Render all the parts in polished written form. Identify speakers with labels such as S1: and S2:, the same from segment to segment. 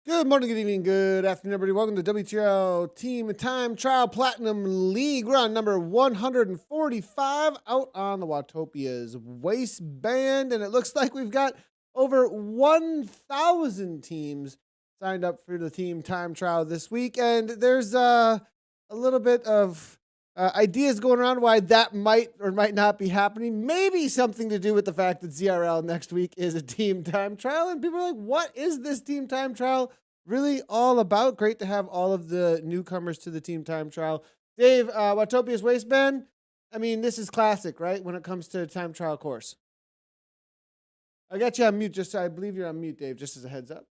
S1: Good morning, good evening, good afternoon, everybody. Welcome to WTRL Team Time Trial Platinum League. We're on number 145 out on the Watopia's Waistband, and it looks like we've got over 1,000 teams signed up for the Team Time Trial this week, and there's a little bit of ideas going around why that might or might not be happening. Maybe something to do with the fact that ZRL next week is a Team Time Trial, and people are like, what is this Team Time Trial really all about? Great to have all of the newcomers to the Team Time Trial. Dave, Watopia's Waistband, I mean, this is classic, right, when it comes to time trial course. I got you on mute, I believe you're on mute, Dave, just as a heads up.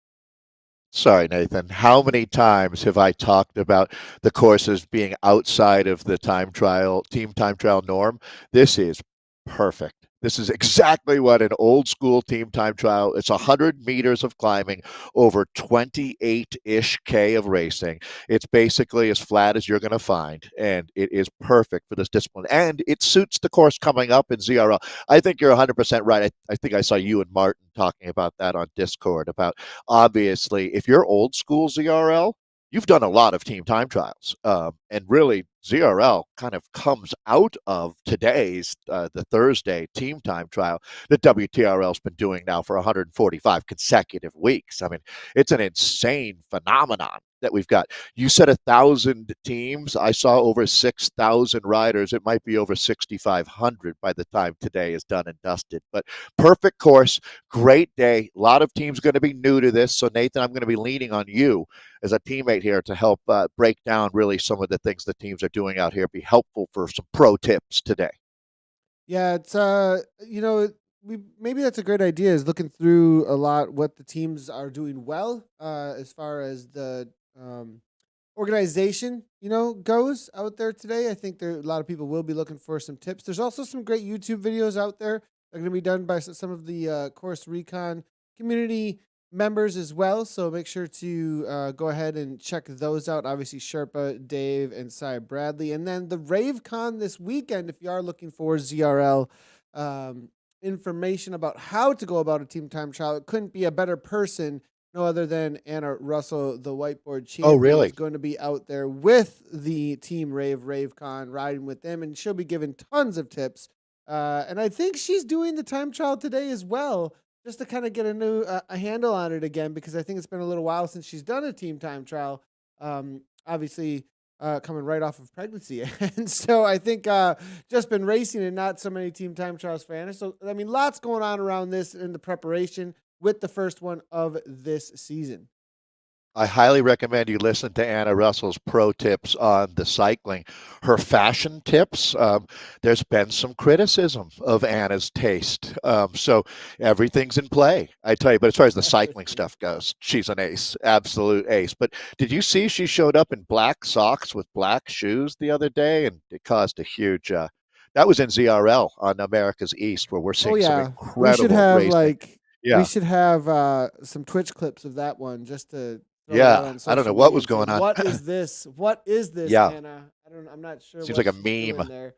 S2: Sorry, Nathan. How many times have I talked about the courses being outside of the team time trial norm? This is perfect. This is exactly what an old school team time trial. It's 100 meters of climbing, over 28-ish K of racing. It's basically as flat as you're going to find, and it is perfect for this discipline. And it suits the course coming up in ZRL. I think you're 100% right. I think I saw you and Martin talking about that on Discord, about obviously if you're old school ZRL, you've done a lot of team time trials, and really ZRL kind of comes out of today's, the Thursday team time trial that WTRL's been doing now for 145 consecutive weeks. I mean, it's an insane phenomenon that we've got. You said 1,000 teams. I saw over 6,000 riders. It might be over 6,500 by the time today is done and dusted. But perfect course, great day. A lot of teams going to be new to this. So, Nathan, I'm going to be leaning on you as a teammate here to help break down really some of the things the teams are doing out here. Be helpful for some pro tips today.
S1: Yeah, it's maybe that's a great idea, is looking through a lot what the teams are doing well as far as the organization goes out there today. I think a lot of people will be looking for some tips. There's also some great YouTube videos out there that are going to be done by some of the Course Recon community members as well, so make sure to go ahead and check those out. Obviously Sherpa, Dave, and Cy Bradley. And then the RaveCon this weekend, if you are looking for ZRL information about how to go about a team time trial, it couldn't be a better person no other than Anna Russell, the whiteboard
S2: Oh,
S1: champion, is
S2: really?
S1: going to be out there with the Team RaveCon, riding with them, and she'll be giving tons of tips. And I think she's doing the time trial today as well, just to kind of get a new a handle on it again, because I think it's been a little while since she's done a team time trial. Obviously, coming right off of pregnancy, and so I think just been racing and not so many team time trials for Anna. So I mean, lots going on around this in the preparation with the first one of this season.
S2: I highly recommend you listen to Anna Russell's pro tips on the cycling. Her fashion tips, there's been some criticism of Anna's taste. So everything's in play, I tell you. But as far as the cycling stuff goes, she's an ace, absolute ace. But did you see she showed up in black socks with black shoes the other day? And it caused a huge. That was in ZRL on America's East, where we're
S1: Oh
S2: seeing some
S1: yeah, we should
S2: incredible
S1: have
S2: racing.
S1: we
S2: Yeah.
S1: should have some Twitch clips of that one just to throw it out
S2: Yeah.
S1: on
S2: I don't know
S1: social
S2: what
S1: media
S2: was
S1: and say,
S2: going on.
S1: "What is this? What is this,
S2: Yeah.
S1: Anna?" I'm not sure
S2: Seems
S1: what
S2: like a
S1: she's doing
S2: meme.
S1: there.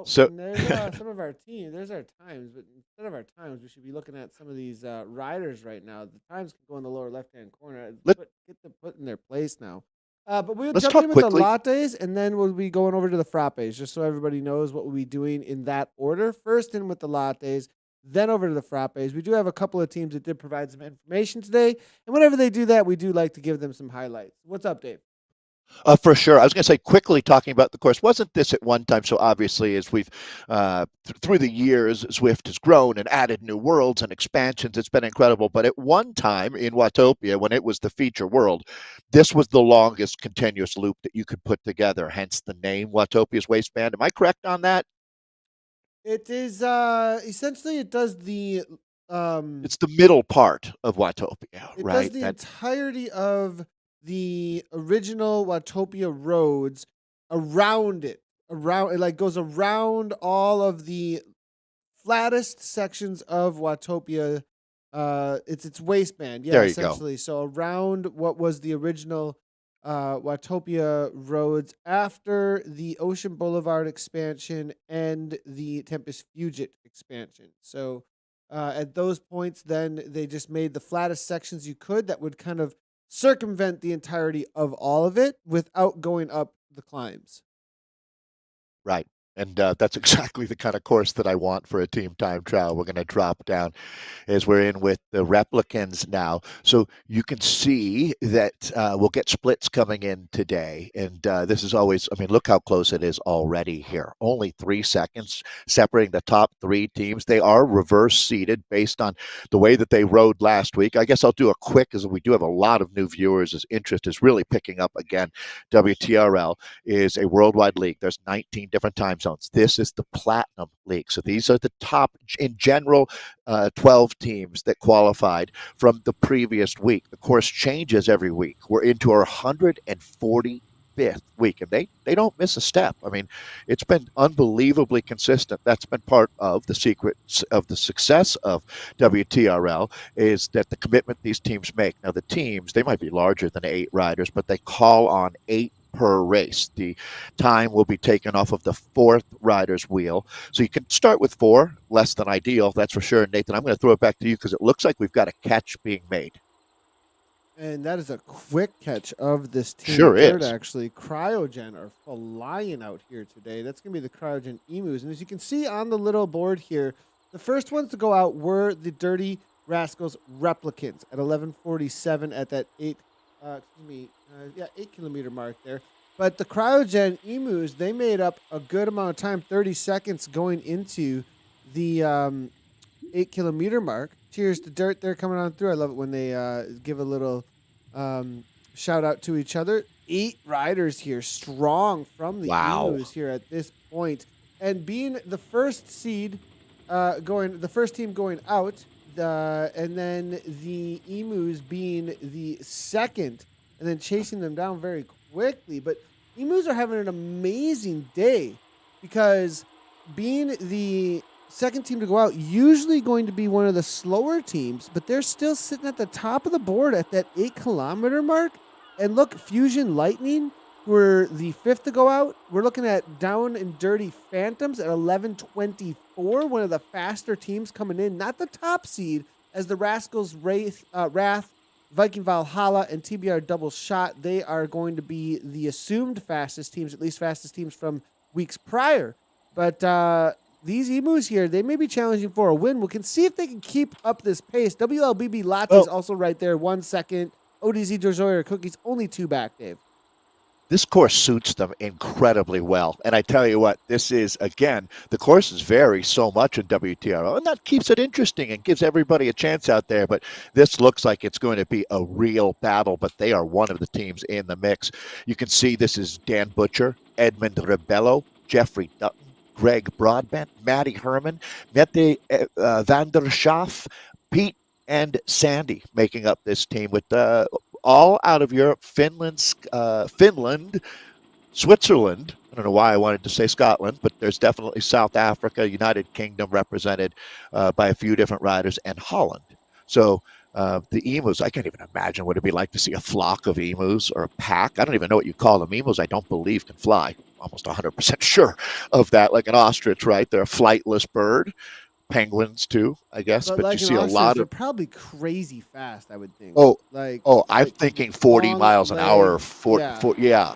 S2: So
S1: And there's some of our team. There's our times, but instead of our times, we should be looking at some of these riders right now. The times can go in the lower left-hand corner.
S2: let,
S1: Get them put in their place now. But we'll
S2: let's
S1: jump
S2: talk
S1: in with the
S2: quickly.
S1: lattes, and then we'll be going over to the frappes, just so everybody knows what we'll be doing in that order. First in with the lattes, then over to the frappes. We do have a couple of teams that did provide some information today, and whenever they do that, we do like to give them some highlights. What's up, Dave?
S2: For sure. I was going to say quickly talking about the course. Wasn't this at one time so obviously as we've through the years Zwift has grown and added new worlds and expansions. It's been incredible. But at one time in Watopia, when it was the feature world, this was the longest continuous loop that you could put together. Hence the name Watopia's Waistband. Am I correct on that?
S1: It is essentially it does
S2: It's the middle part of Watopia,
S1: it does
S2: right?
S1: the
S2: That
S1: entirety of the original Watopia roads around it. Around it like goes around all of the flattest sections of Watopia. It's its waistband, yeah,
S2: there you go.
S1: essentially. So around what was the original Watopia roads after the Ocean Boulevard expansion and the Tempest Fugit expansion. So at those points, then they just made the flattest sections you could that would kind of circumvent the entirety of all of it without going up the climbs.
S2: Right. And that's exactly the kind of course that I want for a team time trial. We're going to drop down as we're in with the replicants now. So you can see that we'll get splits coming in today. And this is always, I mean, look how close it is already here. Only 3 seconds separating the top 3 teams. They are reverse seeded based on the way that they rode last week. I guess I'll do a quick, as we do have a lot of new viewers, as interest is really picking up again. WTRL is a worldwide league. There's 19 different time zones. This is the Platinum League. So these are the top, in general, 12 teams that qualified from the previous week. The course changes every week. We're into our 145th week, and they don't miss a step. I mean, it's been unbelievably consistent. That's been part of the secret of the success of WTRL, is that the commitment these teams make. Now, the teams, they might be larger than 8 riders, but they call on 8 per race. The time will be taken off of the 4th rider's wheel. So you can start with 4, less than ideal, that's for sure. Nathan, I'm going to throw it back to you because it looks like we've got a catch being made.
S1: And that is a quick catch of this team
S2: Sure
S1: third,
S2: is.
S1: actually. Cryogen are flying out here today. That's going to be the Cryogen Emus. And as you can see on the little board here, the first ones to go out were the Dirty Rascals Replicants at 11:47 at that 8 kilometer mark there. But the Cryogen Emus, they made up a good amount of time, 30 seconds going into the 8 kilometer mark. Cheers to Dirt there coming on through. I love it when they give a little shout out to each other. 8 riders here, strong from the
S2: Wow.
S1: Emus here at this point, and being the first seed the first team going out, and then the Emus being the second, and then chasing them down very quickly. But Emus are having an amazing day because being the second team to go out, usually going to be one of the slower teams, but they're still sitting at the top of the board at that 8 kilometer mark. And look, Fusion Lightning were the 5th to go out. We're looking at Down and Dirty Phantoms at 11:24, one of the faster teams coming in, not the top seed, as the Rascals Wrath Viking Valhalla and TBR Double Shot, they are going to be the assumed fastest teams, at least fastest teams from weeks prior. But these emus here, they may be challenging for a win. We can see if they can keep up this pace. WLBB Latte is also right there, 1 second. ODZ Dorzoyer Cookies, only 2 back, Dave.
S2: This course suits them incredibly well. And I tell you what, this is, again, the courses vary so much in WTRL, and that keeps it interesting and gives everybody a chance out there. But this looks like it's going to be a real battle, but they are one of the teams in the mix. You can see this is Dan Butcher, Edmund Rebello, Jeffrey Dutton, Greg Broadbent, Matty Herman, Mette van der Schaaf, Pete, and Sandy making up this team with all out of Europe, Finland, Switzerland. I don't know why I wanted to say Scotland, but there's definitely South Africa, United Kingdom represented by a few different riders, and Holland. So the emus, I can't even imagine what it'd be like to see a flock of emus or a pack. I don't even know what you call them. Emus, I don't believe, can fly. Almost 100% sure of that, like an ostrich, right? They're a flightless bird. Penguins too, I guess, but
S1: like
S2: you see a lot of.
S1: They're probably crazy fast, I would think.
S2: I'm thinking 40 miles an hour. Yeah.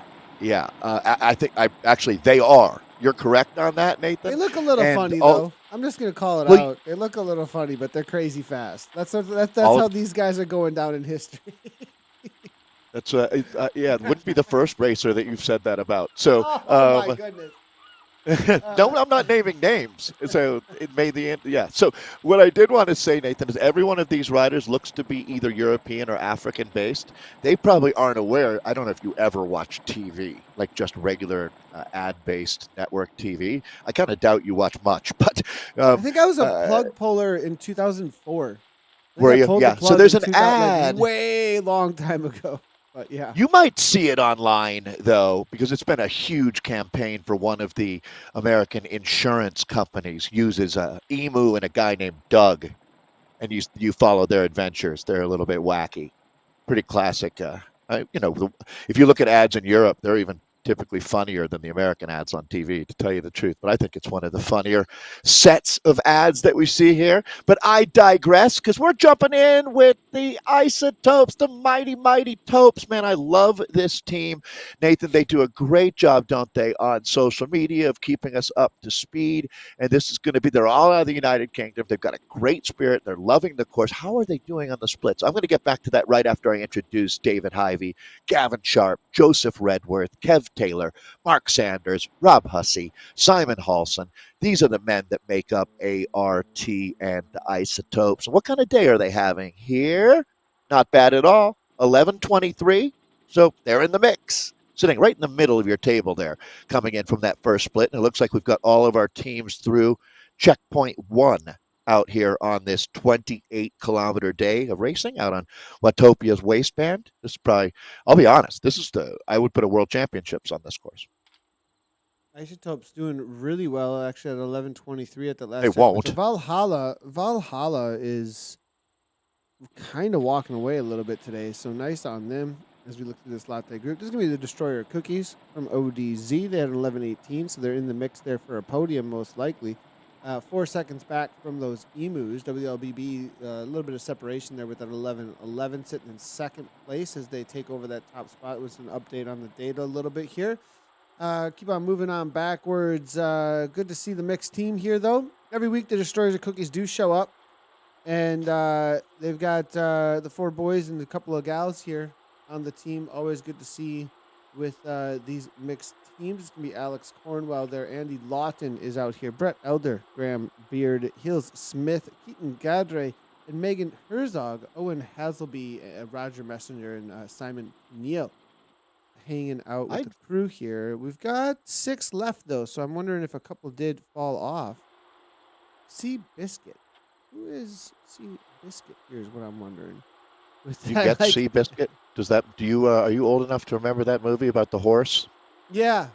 S2: I think they are. You're correct on that, Nathan.
S1: They look a little funny though. I'm just gonna call it out. They look a little funny, but they're crazy fast. That's how these guys are going down in history.
S2: That's it wouldn't be the first racer that you've said that about. So,
S1: my goodness.
S2: No, I'm not naming names. So it made the end. Yeah. So what I did want to say, Nathan, is every one of these riders looks to be either European or African based. They probably aren't aware. I don't know if you ever watch TV, like just regular ad based network TV. I kind of doubt you watch much, but
S1: I think I was a plug puller in 2004.
S2: Were you? Yeah. So there's an ad
S1: way long time ago. But yeah.
S2: You might see it online, though, because it's been a huge campaign for one of the American insurance companies uses a emu and a guy named Doug, and you follow their adventures. They're a little bit wacky. Pretty classic. If you look at ads in Europe, they're even typically funnier than the American ads on TV, to tell you the truth. But I think it's one of the funnier sets of ads that we see here. But I digress, because we're jumping in with the Isotopes, the mighty, mighty Topes. Man, I love this team. Nathan, they do a great job, don't they, on social media of keeping us up to speed. And this is going to be, they're all out of the United Kingdom. They've got a great spirit. They're loving the course. How are they doing on the splits? I'm going to get back to that right after I introduce David Hyvee, Gavin Sharp, Joseph Redworth, Kev Taylor, Mark Sanders, Rob Hussey, Simon Halson. These are the men that make up ART and Isotopes. What kind of day are they having here? Not bad at all. 11:23. So they're in the mix, sitting right in the middle of your table there, coming in from that first split. And it looks like we've got all of our teams through checkpoint 1 out here on this 28-kilometer day of racing out on Watopia's Waistband. This is probably, I'll be honest, I would put a world championships on this course.
S1: Isotopes doing really well, actually, at 11:23 at the last.
S2: They won't.
S1: Valhalla is kind of walking away a little bit today, so nice on them as we look through this latte group. This is going to be the Destroyer Cookies from ODZ. They had 11:18, so they're in the mix there for a podium most likely. 4 seconds back from those emus. WLBB, a little bit of separation there with that 11:11, sitting in second place as they take over that top spot. It was an update on the data a little bit here. Keep on moving on backwards. Good to see the mixed team here, though. Every week, the Destroyers of Cookies do show up, and they've got the 4 boys and a couple of gals here on the team. Always good to see with these mixed teams. It's going to be Alex Cornwell there. Andy Lawton is out here. Brett Elder, Graham Beard, Hills Smith, Keaton Gadre, and Megan Herzog, Owen Haselby, Roger Messenger, and Simon Neal hanging out with the crew here. We've got 6 left, though, so I'm wondering if a couple did fall off. Sea Biscuit. Who is Sea Biscuit? Here's what I'm wondering.
S2: You get Sea Biscuit? Are you old enough to remember that movie about the horse?
S1: Yeah.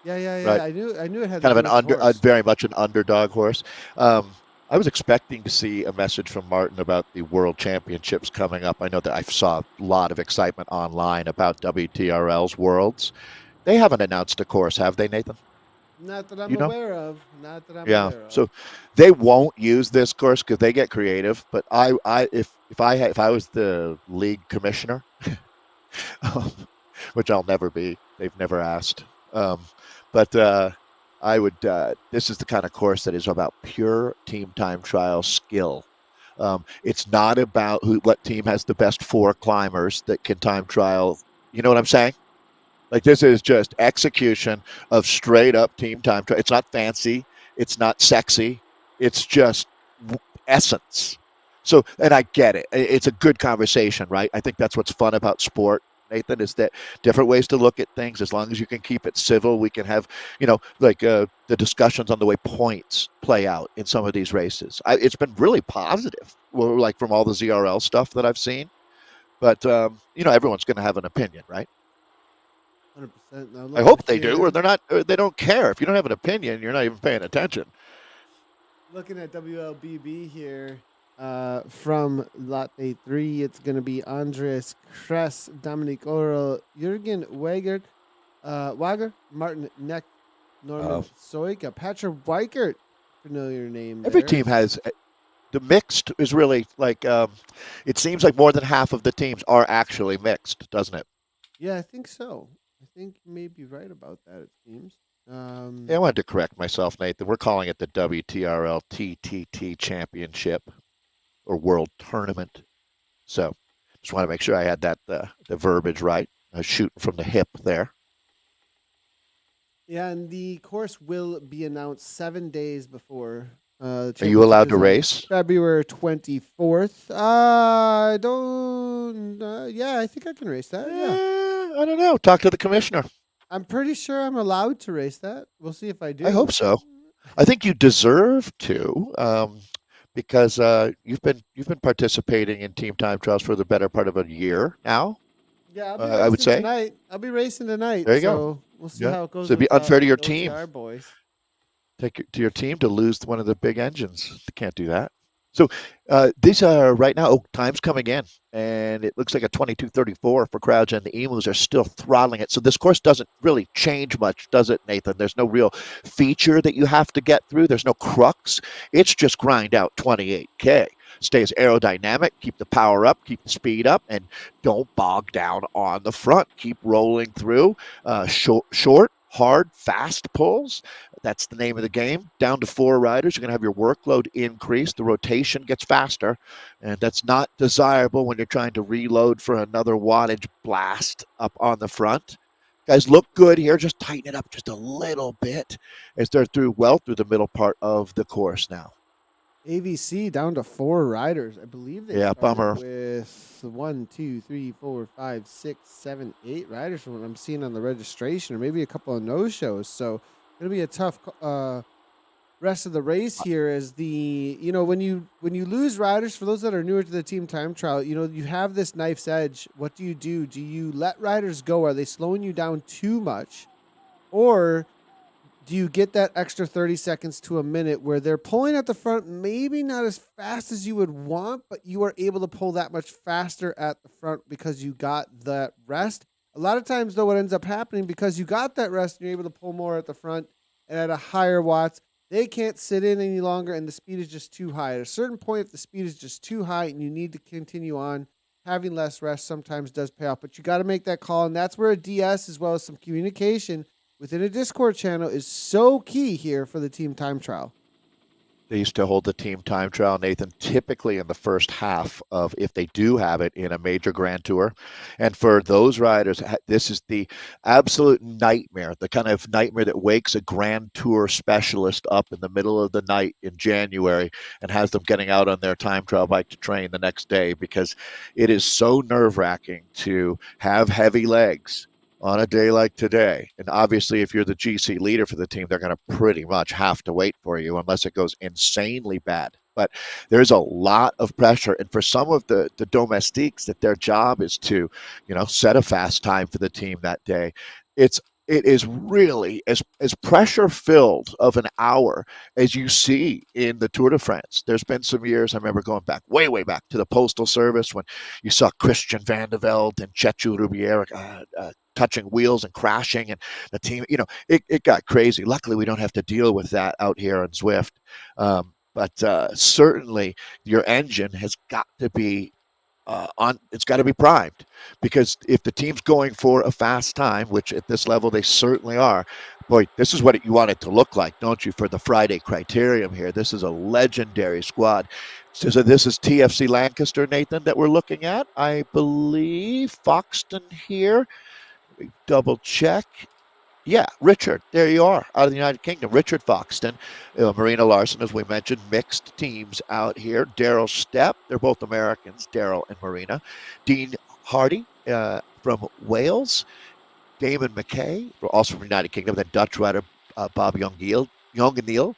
S1: Right. I knew it had
S2: kind of very much an underdog horse. I was expecting to see a message from Martin about the World Championships coming up. I know that I saw a lot of excitement online about WTRL's Worlds. They haven't announced a course, have they, Nathan?
S1: Not that I'm
S2: You know?
S1: aware of. Not that I'm
S2: Yeah.
S1: aware of.
S2: So they won't use this course because they get creative. But if I was the league commissioner, um, which I'll never be, they've never asked. Um, but I would. This is the kind of course that is about pure team time trial skill. It's not about what team has the best four climbers that can time trial. You know what I'm saying? Like this is just execution of straight up team time. It's not fancy. It's not sexy. It's just essence. So, and I get it. It's a good conversation, right? I think that's what's fun about sport, Nathan, is that different ways to look at things. As long as you can keep it civil, we can have, like the discussions on the way points play out in some of these races. It's been really positive, like from all the ZRL stuff that I've seen. But everyone's going to have an opinion, right?
S1: 100%. Now
S2: I
S1: looking
S2: hope they do, or
S1: here,
S2: they're not. Or they don't care. If you don't have an opinion, you're not even paying attention.
S1: looking at WLBB here, from Latte 3, it's going to be Andres Kress, Dominic Oral, Jürgen Wager, Martin Neck, Norman Soika, Patrick Weichert. Familiar name
S2: Every
S1: there.
S2: team has the mixed is really like it seems like more than half of the teams are actually mixed, doesn't it?
S1: Yeah, I think so. I think you may be right about that, it seems.
S2: Yeah, I wanted to correct myself, Nathan. We're calling it the WTRL TTT Championship or World Tournament. So just want to make sure I had that the verbiage right. I was shooting from the hip there.
S1: Yeah, and the course will be announced 7 days before.
S2: Are you allowed to race?
S1: February 24th. I don't. Yeah, I think I can race that. Yeah,
S2: I don't know. Talk to the commissioner.
S1: I'm pretty sure I'm allowed to race that. We'll see if I do.
S2: I hope so. I think you deserve to, because you've been participating in team time trials for the better part of a year now.
S1: Yeah, I'll be
S2: I would
S1: racing
S2: say.
S1: tonight. I'll be racing tonight.
S2: There you
S1: so
S2: go.
S1: we'll see
S2: Yeah.
S1: how it goes.
S2: So it'd be
S1: with,
S2: unfair to your
S1: the
S2: team.
S1: OTR boys.
S2: Take it to your team to lose one of the big engines. They can't do that. So these are right now. Oh, time's coming in, and it looks like a 22:34 for crowds, and the emus are still throttling it. So this course doesn't really change much, does it, Nathan? There's no real feature that you have to get through. There's no crux. It's just grind out 28K. Stays aerodynamic. Keep the power up. Keep the speed up, and don't bog down on the front. Keep rolling through. Short, hard, fast pulls. That's the name of the game. Down to 4 riders, you're going to have your workload increase. The rotation gets faster, and that's not desirable when you're trying to reload for another wattage blast up on the front. Guys, look good here. Just tighten it up just a little bit as they're through the middle part of the course now.
S1: AVC down to 4 riders. I believe they started
S2: bummer.
S1: with 1, 2, 3, 4, 5, 6, 7, 8 riders from what I'm seeing on the registration, or maybe a couple of no-shows. So it'll be a tough rest of the race here. As when you lose riders, for those that are newer to the team time trial, you have this knife's edge. What do? Do you let riders go? Are they slowing you down too much, or do you get that extra 30 seconds to a minute where they're pulling at the front, maybe not as fast as you would want, but you are able to pull that much faster at the front because you got that rest? A lot of times, though, what ends up happening, because you got that rest and you're able to pull more at the front and at a higher watts, they can't sit in any longer and the speed is just too high. At a certain point, if the speed is just too high and you need to continue on, having less rest sometimes does pay off. But you got to make that call, and that's where a DS as well as some communication within a Discord channel is so key here for the team time trial.
S2: They used to hold the team time trial, Nathan, typically in the first half of, if they do have it, in a major Grand Tour. And for those riders, this is the absolute nightmare, the kind of nightmare that wakes a Grand Tour specialist up in the middle of the night in January and has them getting out on their time trial bike to train the next day, because it is so nerve-wracking to have heavy legs on a day like today. And obviously, if you're the GC leader for the team, they're going to pretty much have to wait for you unless it goes insanely bad. But there's a lot of pressure. And for some of the domestiques, that their job is to, set a fast time for the team that day, it's it is really as pressure filled of an hour as you see in the Tour de France. There's been some years I remember going back way back to the Postal Service when you saw Christian Van de Velde and Chechu Rubiera touching wheels and crashing, and the team, it got crazy. Luckily, we don't have to deal with that out here on Zwift. But certainly, your engine has got to be it's got to be primed, because if the team's going for a fast time, which at this level they certainly are, boy, this is what you want it to look like, don't you? For the Friday criterium here, this is a legendary squad. So this is TFC Lancaster, Nathan, that we're looking at, I believe. Foxton here. Double check. Yeah, Richard, there you are, out of the United Kingdom. Richard Foxton, Marina Larson, as we mentioned, mixed teams out here. Daryl Stepp, they're both Americans, Daryl and Marina. Dean Hardy from Wales. Damon McKay, also from the United Kingdom. Then Dutch rider Bob Jongeneel.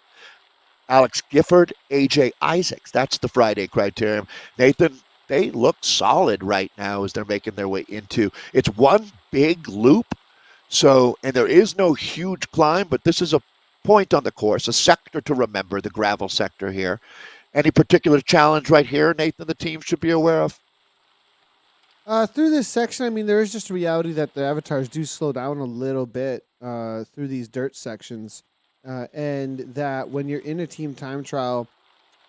S2: Alex Gifford, AJ Isaacs. That's the Friday criterium. Nathan, they look solid right now as they're making their way into. It's one big loop. So, and there is no huge climb, but this is a point on the course, a sector to remember, the gravel sector here. Any particular challenge right here, Nathan, the team should be aware of?
S1: Through this section, I mean, there is just a reality that the avatars do slow down a little bit through these dirt sections. And that when you're in a team time trial,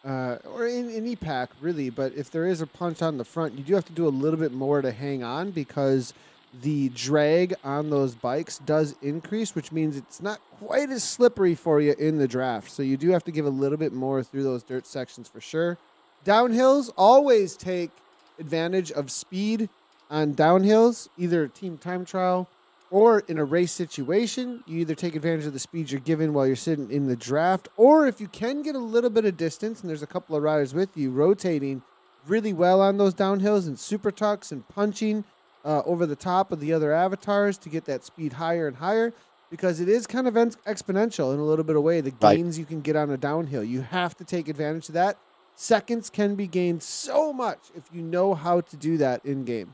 S1: or in any pack, really, but if there is a punch on the front, you do have to do a little bit more to hang on, because the drag on those bikes does increase, which means it's not quite as slippery for you in the draft. So you do have to give a little bit more through those dirt sections for sure. Downhills, always take advantage of speed on downhills, either team time trial or in a race situation. You either take advantage of the speed you're given while you're sitting in the draft, or if you can get a little bit of distance and there's a couple of riders with you, rotating really well on those downhills and super tucks and punching over the top of the other avatars to get that speed higher and higher, because it is kind of exponential in a little bit of way, the gains you can get on a downhill. You have to take advantage of that. Seconds can be gained so much if you know how to do that in game.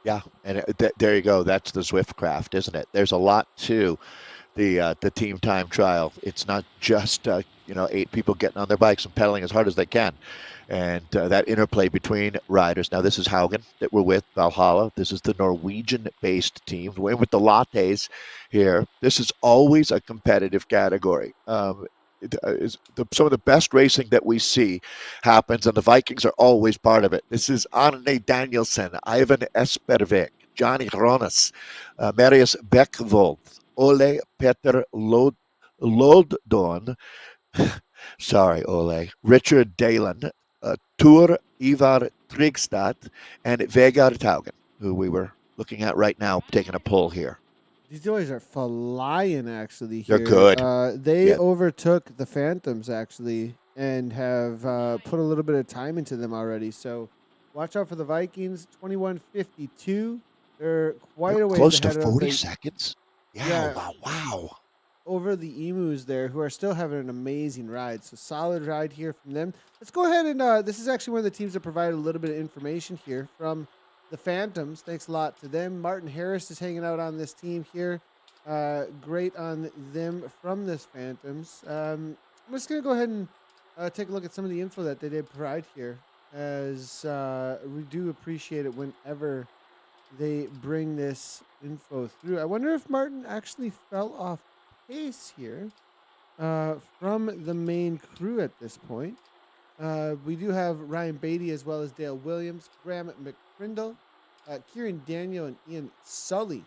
S2: Yeah, and there you go. That's the Zwift craft, isn't it? There's a lot to the team time trial. It's not just 8 people getting on their bikes and pedaling as hard as they can, and that interplay between riders. Now this is Haugen that we're with, Valhalla. This is the Norwegian-based team. We're in with the Lattes here. This is always a competitive category. Some of the best racing that we see happens, and the Vikings are always part of it. This is Arne Danielsen, Ivan Espervik, Johnny Ronas, Marius Beckvold, Ole Petter Loddon, sorry, Ole, Richard Dalen, Tur Ivar Trigstad, and Vegard Taugen, who we were looking at right now, taking a poll here.
S1: These boys are flying, actually, here.
S2: They're good.
S1: They overtook the Phantoms, actually, and have put a little bit of time into them already. So watch out for the Vikings. 21:52. They're quite a ways
S2: close to
S1: ahead
S2: 40 seconds. Yeah. Wow.
S1: Over the Emus there, who are still having an amazing ride. So solid ride here from them. Let's go ahead and this is actually one of the teams that provided a little bit of information here from the Phantoms. Thanks a lot to them. Martin Harris is hanging out on this team here. Great on them from this Phantoms. I'm just going to go ahead and take a look at some of the info that they did provide here, as we do appreciate it whenever they bring this info through. I wonder if Martin actually fell off pace here from the main crew at this point. We do have Ryan Beatty as well as Dale Williams, Graham McCrindle, Kieran Daniel, and Ian Sully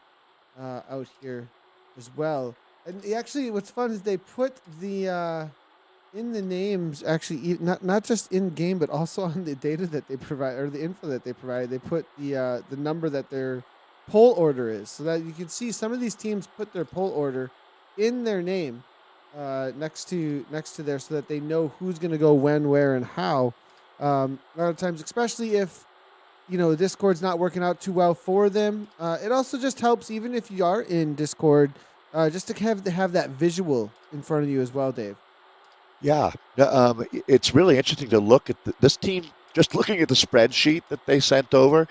S1: out here as well. And actually, what's fun is they put the in the names, actually, not just in game, but also on the data that they provide, or the info that they provide. They put the number that their poll order is, so that you can see some of these teams put their poll order in their name next to there, so that they know who's going to go when, where, and how. A lot of times, especially if Discord's not working out too well for them, it also just helps, even if you are in Discord, just to have that visual in front of you as well, Dave.
S2: Yeah, it's really interesting to look at this team just looking at the spreadsheet that they sent over,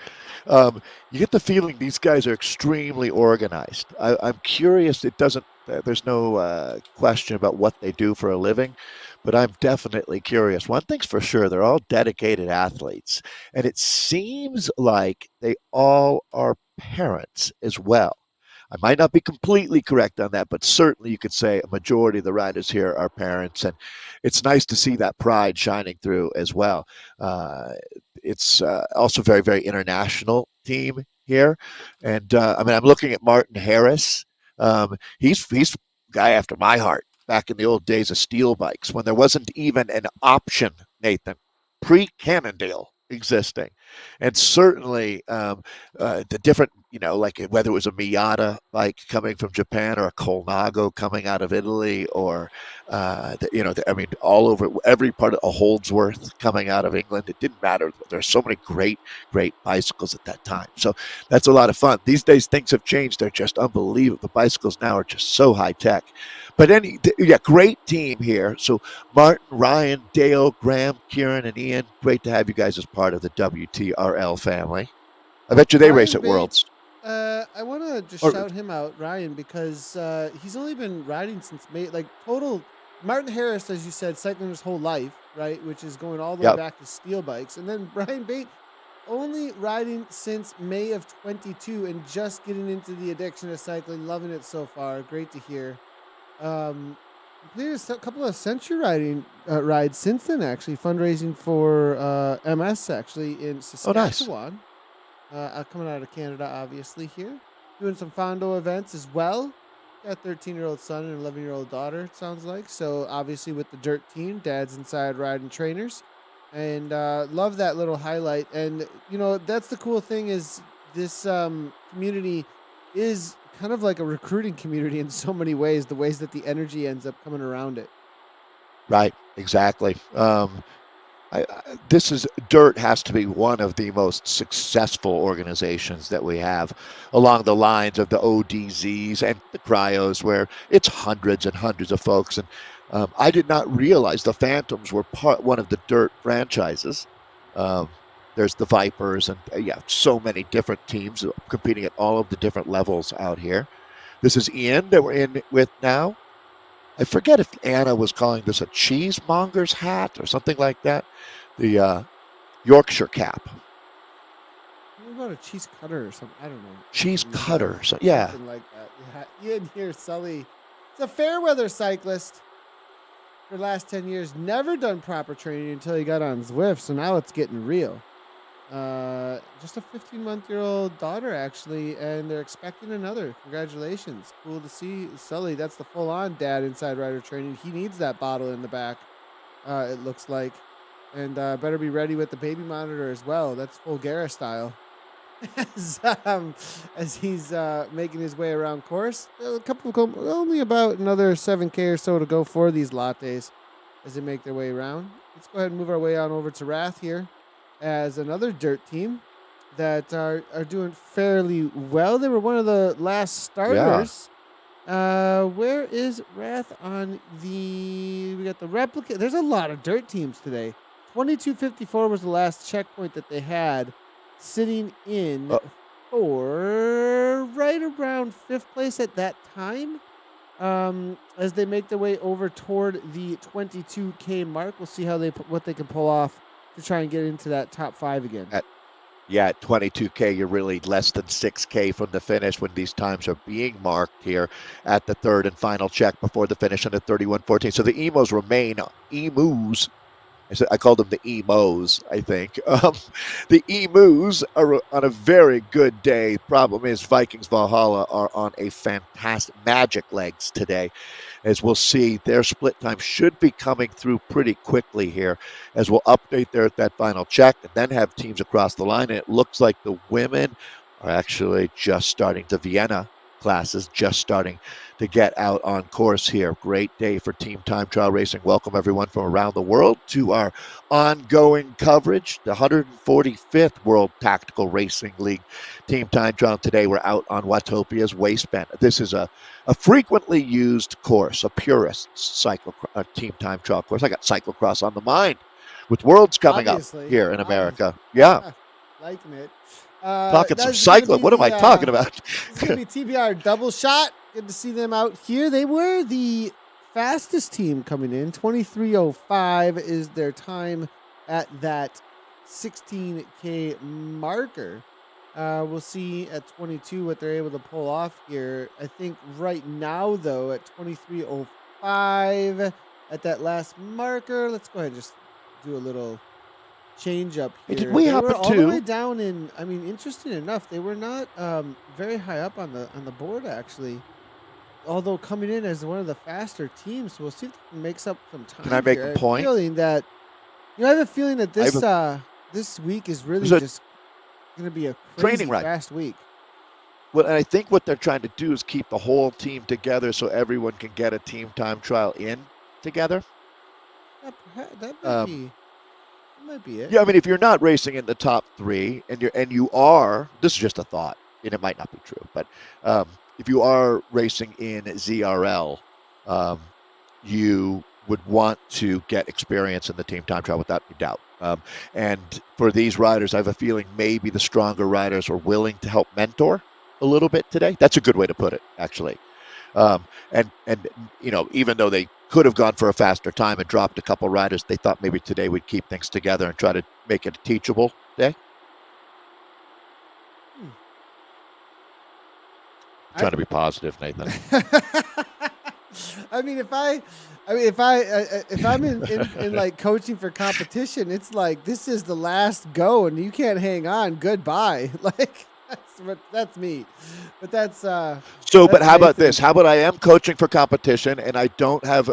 S2: you get the feeling these guys are extremely organized. I'm curious. It doesn't. There's no question about what they do for a living, but I'm definitely curious. One thing's for sure: they're all dedicated athletes, and it seems like they all are parents as well. I might not be completely correct on that, but certainly you could say a majority of the riders here are parents, and it's nice to see that pride shining through as well. It's also very, very international team here, and I mean, I'm looking at Martin Harris. He's a guy after my heart. Back in the old days of steel bikes, when there wasn't even an option, Nathan, pre-Cannondale existing, and certainly the different, like whether it was a Miata bike coming from Japan or a Colnago coming out of Italy, or I mean, all over every part of a Holdsworth coming out of England. It didn't matter. There's so many great bicycles at that time. So that's a lot of fun. These days things have changed. They're just unbelievable. The bicycles now are just so high tech. But great team here. So Martin, Ryan, Dale, Graham, Kieran, and Ian, great to have you guys as part of the WTRL family. I bet you they race at Worlds.
S1: I want to just shout him out, Ryan, because he's only been riding since May. Like total, Martin Harris, as you said, cycling his whole life, right? Which is going all the way back to steel bikes. And then Brian Bate, only riding since May of 22 and just getting into the addiction of cycling, loving it so far. Great to hear. Completed a couple of century riding rides since then, actually fundraising for MS actually in Saskatchewan. Coming out of Canada, obviously here, doing some Fondo events as well. Got a 13-year-old son and an 11-year-old daughter. It sounds like so. Obviously with the dirt team, dad's inside riding trainers, and love that little highlight. And that's the cool thing is this community is kind of like a recruiting community in so many ways, the ways that the energy ends up coming around it.
S2: Right, exactly. Dirt has to be one of the most successful organizations that we have along the lines of the ODZs and the Cryos, where it's hundreds and hundreds of folks. And I did not realize the Phantoms were one of the Dirt franchises. There's the Vipers and so many different teams competing at all of the different levels out here. This is Ian that we're in with now. I forget if Anna was calling this a cheesemonger's hat or something like that. The Yorkshire cap.
S1: What about a cheese cutter or something? I don't know.
S2: Cheese cutter. So, yeah.
S1: Something like that. Yeah. Ian here, Sully. It's a fair weather cyclist. For the last 10 years, never done proper training until he got on Zwift, so now it's getting real. Just a 15-month-old daughter, actually, and they're expecting another. Congratulations. Cool to see. Sully, that's the full-on dad inside rider training. He needs that bottle in the back, it looks like. And better be ready with the baby monitor as well. That's full Guerra style. As he's making his way around course. Only about another 7K or so to go for these lattes as they make their way around. Let's go ahead and move our way on over to Wrath here as another dirt team that are doing fairly well. They were one of the last starters. Yeah. Where is Wrath on we got the replica. There's a lot of dirt teams today. 2254 was the last checkpoint that they had, sitting in for right around 5th place at that time. As they make their way over toward the 22K mark, we'll see what they can pull off to try and get into that top 5 again.
S2: At 22K, you're really less than 6K from the finish when these times are being marked here at the third and final check before the finish on the 31:14. So the emos remain emus. I called them the emos, I think. The emus are on a very good day. Problem is, Vikings Valhalla are on a fantastic magic legs today. As we'll see, their split time should be coming through pretty quickly here, as we'll update there at that final check and then have teams across the line. And it looks like the women are actually just starting, the Vienna classes just starting to get out on course here. Great day for Team Time Trial Racing. Welcome everyone from around the world to our ongoing coverage, the 145th World Tactical Racing League Team Time Trial. Today we're out on Watopia's Waistband. This is a frequently used course, a purist Team Time Trial course. I got cyclocross on the mind with Worlds coming
S1: Obviously.
S2: up here in America. Yeah.
S1: Liking it.
S2: Talking some
S1: That's gonna
S2: cycling.
S1: be
S2: What am I talking about?
S1: This is going to be TBR double shot. Good to see them out here. They were the fastest team coming in. 23:05 is their time at that 16K marker. We'll see at 22 what they're able to pull off here. I think right now, though, at 23:05 at that last marker, let's go ahead and just do a little change up
S2: Hey,
S1: here.
S2: did we
S1: They
S2: happen
S1: were all the way
S2: to?
S1: down in. I mean, interesting enough, they were not very high up on the board actually. Although coming in as one of the faster teams, so we'll see if they can make up some time.
S2: Can I make
S1: here.
S2: a point?
S1: I have a feeling that
S2: I have
S1: this week is really
S2: There's a
S1: just going to be a crazy
S2: training ride.
S1: fast week.
S2: Well, and I think what they're trying to do is keep the whole team together so everyone can get a team time trial in together.
S1: That might be it.
S2: Yeah, I mean, if you're not racing in the top three, and you are, this is just a thought, and it might not be true, but if you are racing in ZRL, you would want to get experience in the team time trial without any doubt. And for these riders, I have a feeling maybe the stronger riders are willing to help mentor a little bit today. That's a good way to put it, actually. And you know, even though they could have gone for a faster time and dropped a couple riders, they thought maybe today we'd keep things together and try to make it a teachable day. I'm trying to be positive, Nathan.
S1: I mean, if I'm in like coaching for competition, it's like this is the last go, and you can't hang on. Goodbye. Like that's me. But that's
S2: so.
S1: That's
S2: But how
S1: Nathan.
S2: about this? How about I am coaching for competition, and I don't have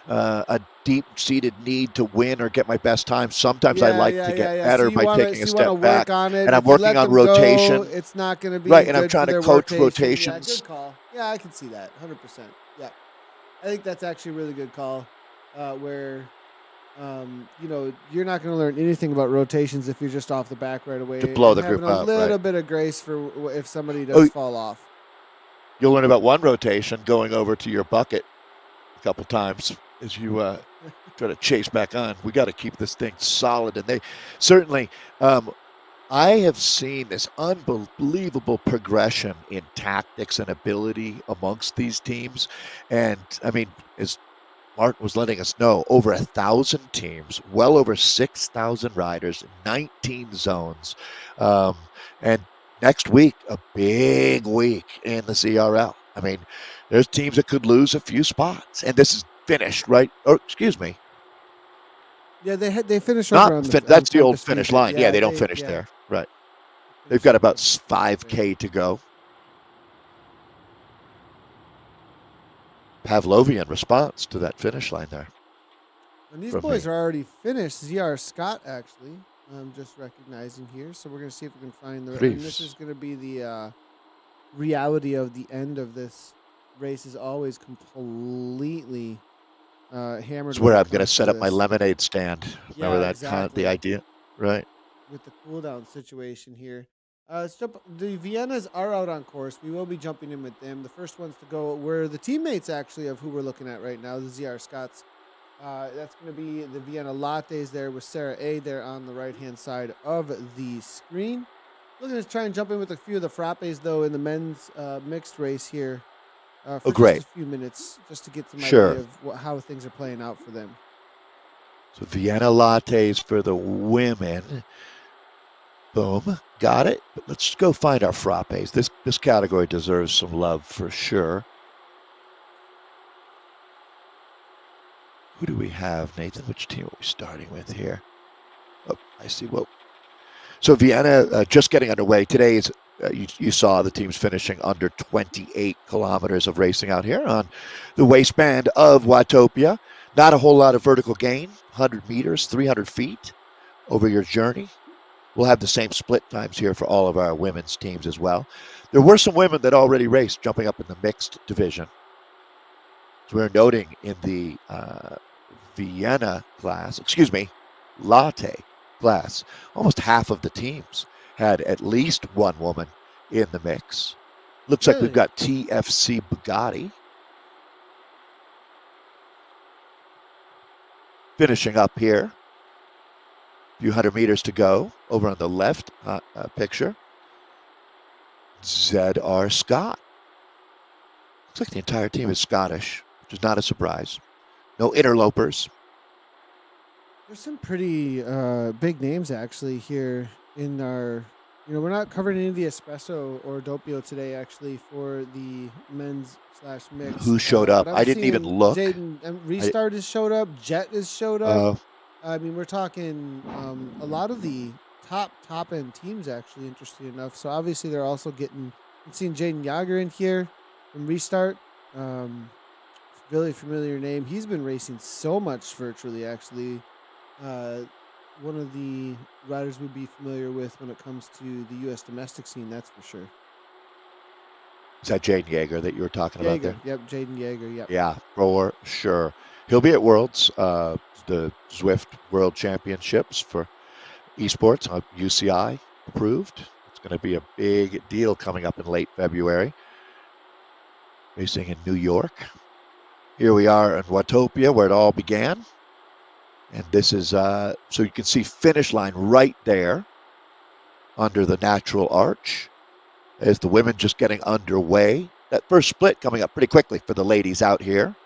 S2: a deep-seated need to win or get my best time. Sometimes I like to get better by taking a step back,
S1: on it.
S2: and I'm
S1: If you
S2: working
S1: let
S2: on
S1: them go,
S2: rotation.
S1: it's not going to be
S2: Right, and I'm
S1: good
S2: trying
S1: for
S2: to
S1: their
S2: coach
S1: rotation.
S2: rotations.
S1: Yeah, good call. Yeah, I can see that 100%. Yeah, I think that's actually a really good call. Where you know, you're not going to learn anything about rotations if you're just off the back right away.
S2: To blow
S1: and
S2: the group
S1: having a
S2: up,
S1: little
S2: right.
S1: bit of grace for if somebody does fall off.
S2: You'll learn about one rotation going over to your bucket a couple times as you try to chase back on. We got to keep this thing solid, and they certainly. I have seen this unbelievable progression in tactics and ability amongst these teams, and I mean, as Martin was letting us know, over 1,000 teams, well over 6,000 riders, 19 zones. And next week, a big week in the ZRL. I mean, there's teams that could lose a few spots. And this is finished, right? Or, excuse me.
S1: Yeah, they finish
S2: Not
S1: over on
S2: that's the old
S1: Compass
S2: finish
S1: Region.
S2: line. Yeah, they don't finish there. Right. They've got about 5K to go. Pavlovian response to that finish line there.
S1: And these boys are already finished. ZR Scott, actually. I'm just recognizing here. So we're going to see if we can find the... And this is going to be the reality of the end of this race is always completely hammered.
S2: That's where I'm going to set up my lemonade stand. Remember that
S1: exactly.
S2: The idea? Right.
S1: With the cooldown situation here. The Viennas are out on course. We will be jumping in with them. The first ones to go were the teammates, actually, of who we're looking at right now, the ZR Scots. That's going to be the Vienna Lattes there with Sarah A there on the right-hand side of the screen. Looking to try and jump in with a few of the frappes, though, in the men's mixed race here for just a few minutes, just to get some idea of how things are playing out for them.
S2: So Vienna Lattes for the women. Boom. Got it. But let's go find our frappes. This category deserves some love for sure. Who do we have, Nathan? Which team are we starting with here? Oh, I see. Whoa. So Vienna just getting underway. Today is, you saw the teams finishing under 28 kilometers of racing out here on the waistband of Watopia. Not a whole lot of vertical gain. 100 meters, 300 feet over your journey. We'll have the same split times here for all of our women's teams as well. There were some women that already raced jumping up in the mixed division. So we're noting in the Vienna class, latte class, almost half of the teams had at least one woman in the mix. Looks like we've got TFC Bugatti. finishing up here. A few hundred meters to go. Over on the left picture, Z.R. Scott. Looks like the entire team is Scottish, which is not a surprise. No interlopers.
S1: There's some pretty big names actually here in our. We're not covering any of the espresso or doppio today actually for the men's/mix.
S2: Who showed up?
S1: But I'm
S2: I didn't even
S1: seeing
S2: look.
S1: Jaden Restart has showed up. Jet has showed up. I mean, we're talking a lot of the top end teams actually. Interesting enough. So obviously they're also getting. I'm seeing Jaden Yager in here from Restart. Really familiar name. He's been racing so much virtually actually. One of the riders we'd be familiar with when it comes to the U.S. domestic scene, that's for sure.
S2: Is that Jaden Yeager that you were talking about there?
S1: Yep, Jaden Yeager, yep.
S2: Yeah, for sure. He'll be at Worlds, the Zwift World Championships for Esports, UCI approved. It's going to be a big deal coming up in late February. Racing in New York. Here we are in Watopia, where it all began. And this is, so you can see finish line right there under the natural arch as the women just getting underway. That first split coming up pretty quickly for the ladies out here.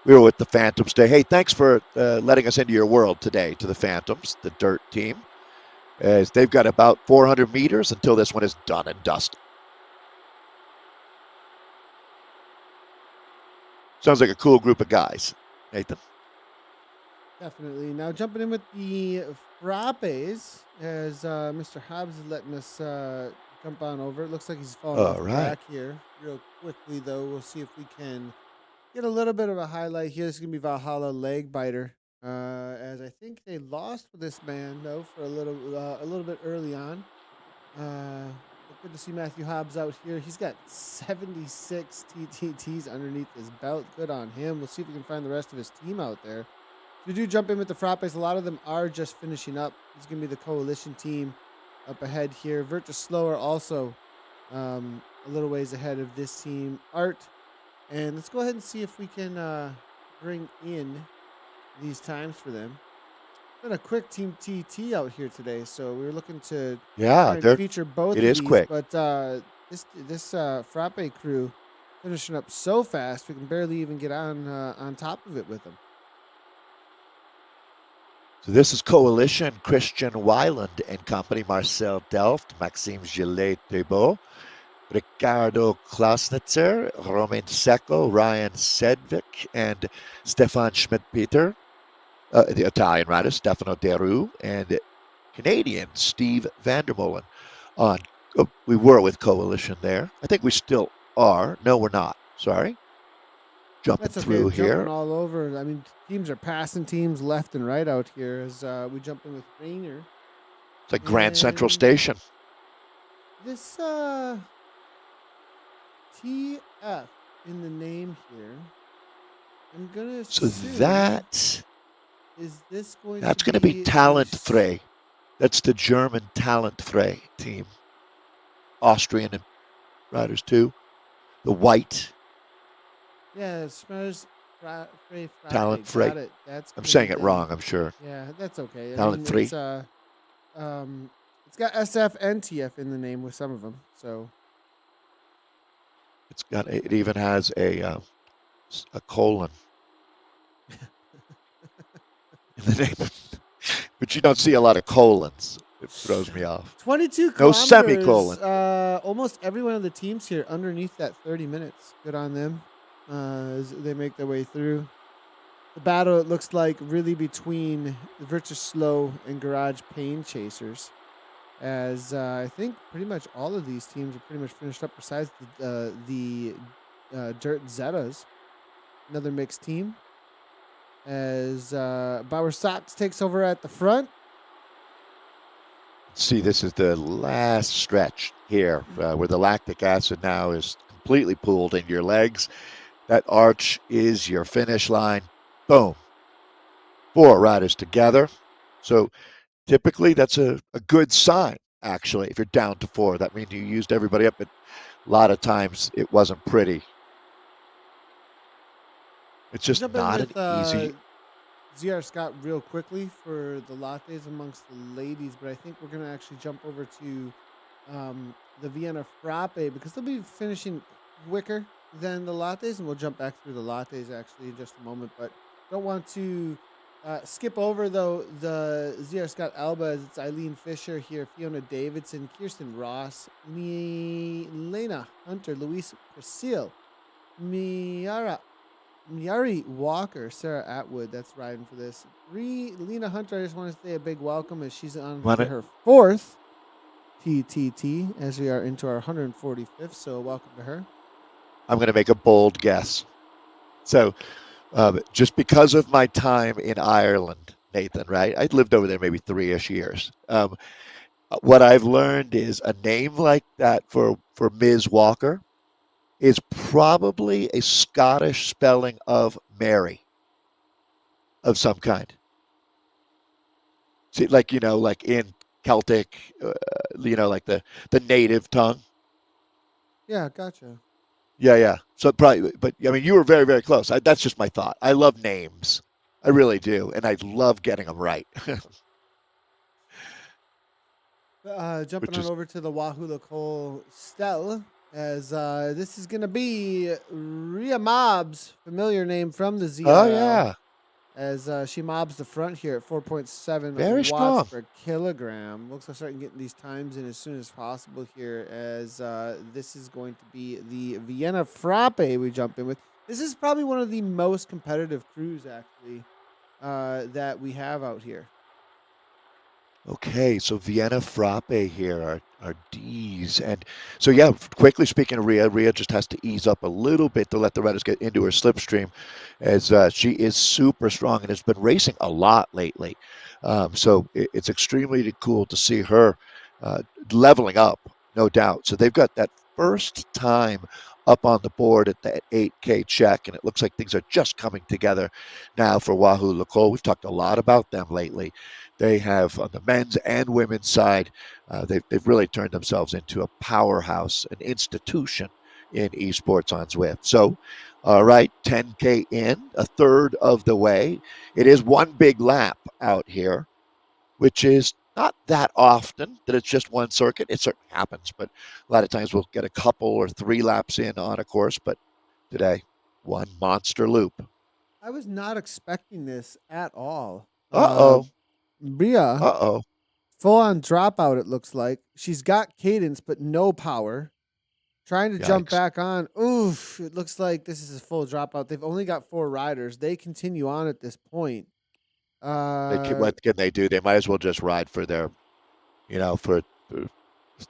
S2: We were with the Phantoms today. Hey, thanks for letting us into your world today to the Phantoms, the dirt team, as they've got about 400 meters until this one is done and dusted. Sounds like a cool group of guys, Nathan.
S1: Definitely. Now jumping in with the frappes, as Mr. Hobbs is letting us jump on over. It looks like he's falling off the track here. Real quickly, though, we'll see if we can get a little bit of a highlight here. This is going to be Valhalla Leg Biter, as I think they lost with this man, though, for a little bit early on. Good to see Matthew Hobbs out here. He's got 76 TTTs underneath his belt. Good on him. We'll see if we can find the rest of his team out there. We do jump in with the frappes. A lot of them are just finishing up. It's going to be the coalition team up ahead here. Virtus Slower also a little ways ahead of this team. Art. And let's go ahead and see if we can bring in these times for them. Been a quick Team TT out here today, so we were looking to feature both of these. It is quick. But this frappe crew finishing up so fast, we can barely even get on top of it with them.
S2: So this is Coalition, Christian Weiland and company, Marcel Delft, Maxime Gillet-Thibault, Ricardo Klasnitzer, Romain Secco, Ryan Sedvik, and Stefan Schmidt-Peter, the Italian rider, Stefano Deru, and Canadian Steve Vandermolen. We were with Coalition there. I think we still are. No, we're not. Sorry. Jumping through here.
S1: Jumping all over. I mean, teams are passing teams left and right out here as we jump in with Rainer.
S2: It's like Grand Central Station.
S1: This TF in the name here. I'm gonna.
S2: So that's
S1: going
S2: to be Talent Frey. That's the German Talent Frey team. Austrian riders too. The white.
S1: Yeah, it smells
S2: Talent Frey. I'm saying it wrong, I'm sure.
S1: Yeah, that's okay.
S2: Talent Frey.
S1: It's got SF and TF in the name with some of them, so.
S2: It even has a colon in the name. But you don't see a lot of colons. It throws me off.
S1: 22 kilometers.
S2: No semicolon.
S1: Almost every one of the teams here underneath that 30 minutes. Good on them as they make their way through. The battle, it looks like, really between the Virtus Slow and Garage Pain Chasers. As I think pretty much all of these teams are pretty much finished up besides the Dirt Zetas. Another mixed team. As Bauer Sox takes over at the front.
S2: See, this is the last stretch here where the lactic acid now is completely pooled in your legs. That arch is your finish line. Boom. 4 riders together. So typically that's a good sign, actually, if you're down to 4. That means you used everybody up, but a lot of times it wasn't pretty. It's just not an easy.
S1: ZR Scott real quickly for the lattes amongst the ladies, but I think we're going to actually jump over to the Vienna Frappe because they'll be finishing quicker than the lattes, and we'll jump back through the lattes actually in just a moment. But don't want to skip over though the ZR Scott Alba as it's Eileen Fisher here, Fiona Davidson, Kirsten Ross, Lena Hunter, Luis Persil, Miari Walker, Sarah Atwood, that's riding for this. Lena Hunter, I just want to say a big welcome as she's on to her fourth TTT as we are into our 145th. So welcome to her.
S2: I'm going to make a bold guess. So just because of my time in Ireland, Nathan, right? I lived over there maybe 3-ish years. What I've learned is a name like that for Ms. Walker is probably a Scottish spelling of Mary of some kind. See, like, like in Celtic, like the native tongue.
S1: Yeah, gotcha.
S2: Yeah. So probably, but I mean, you were very, very close. That's just my thought. I love names. I really do. And I love getting them right.
S1: Jumping on over to the Wahoo Lacole Stell, as this is going to be Rhea Mobs, familiar name from the ZRL.
S2: Oh, yeah.
S1: As she mobs the front here at 4.7
S2: Very
S1: watts
S2: strong
S1: per kilogram. Looks like starting getting these times in as soon as possible here, as this is going to be the Vienna Frappe we jump in with. This is probably one of the most competitive crews, actually, that we have out here.
S2: Okay, so Vienna Frappe here are D's. And so, yeah, quickly speaking of Rhea just has to ease up a little bit to let the riders get into her slipstream, as she is super strong and has been racing a lot lately. So it's extremely cool to see her leveling up, no doubt. So they've got that first time up on the board at that 8K check, and it looks like things are just coming together now for Wahoo Lacole. We've talked a lot about them lately. They have, on the men's and women's side, they've really turned themselves into a powerhouse, an institution in esports on Zwift. So, all right, 10K in, a third of the way. It is one big lap out here, which is not that often that it's just one circuit. It certainly happens, but a lot of times we'll get a couple or 3 laps in on a course. But today, one monster loop.
S1: I was not expecting this at all.
S2: Rhea,
S1: full on dropout, it looks like. She's got cadence, but no power. Trying to jump back on. Oof, it looks like this is a full dropout. They've only got 4 riders. They continue on at this point.
S2: What can they do? They might as well just ride for their, for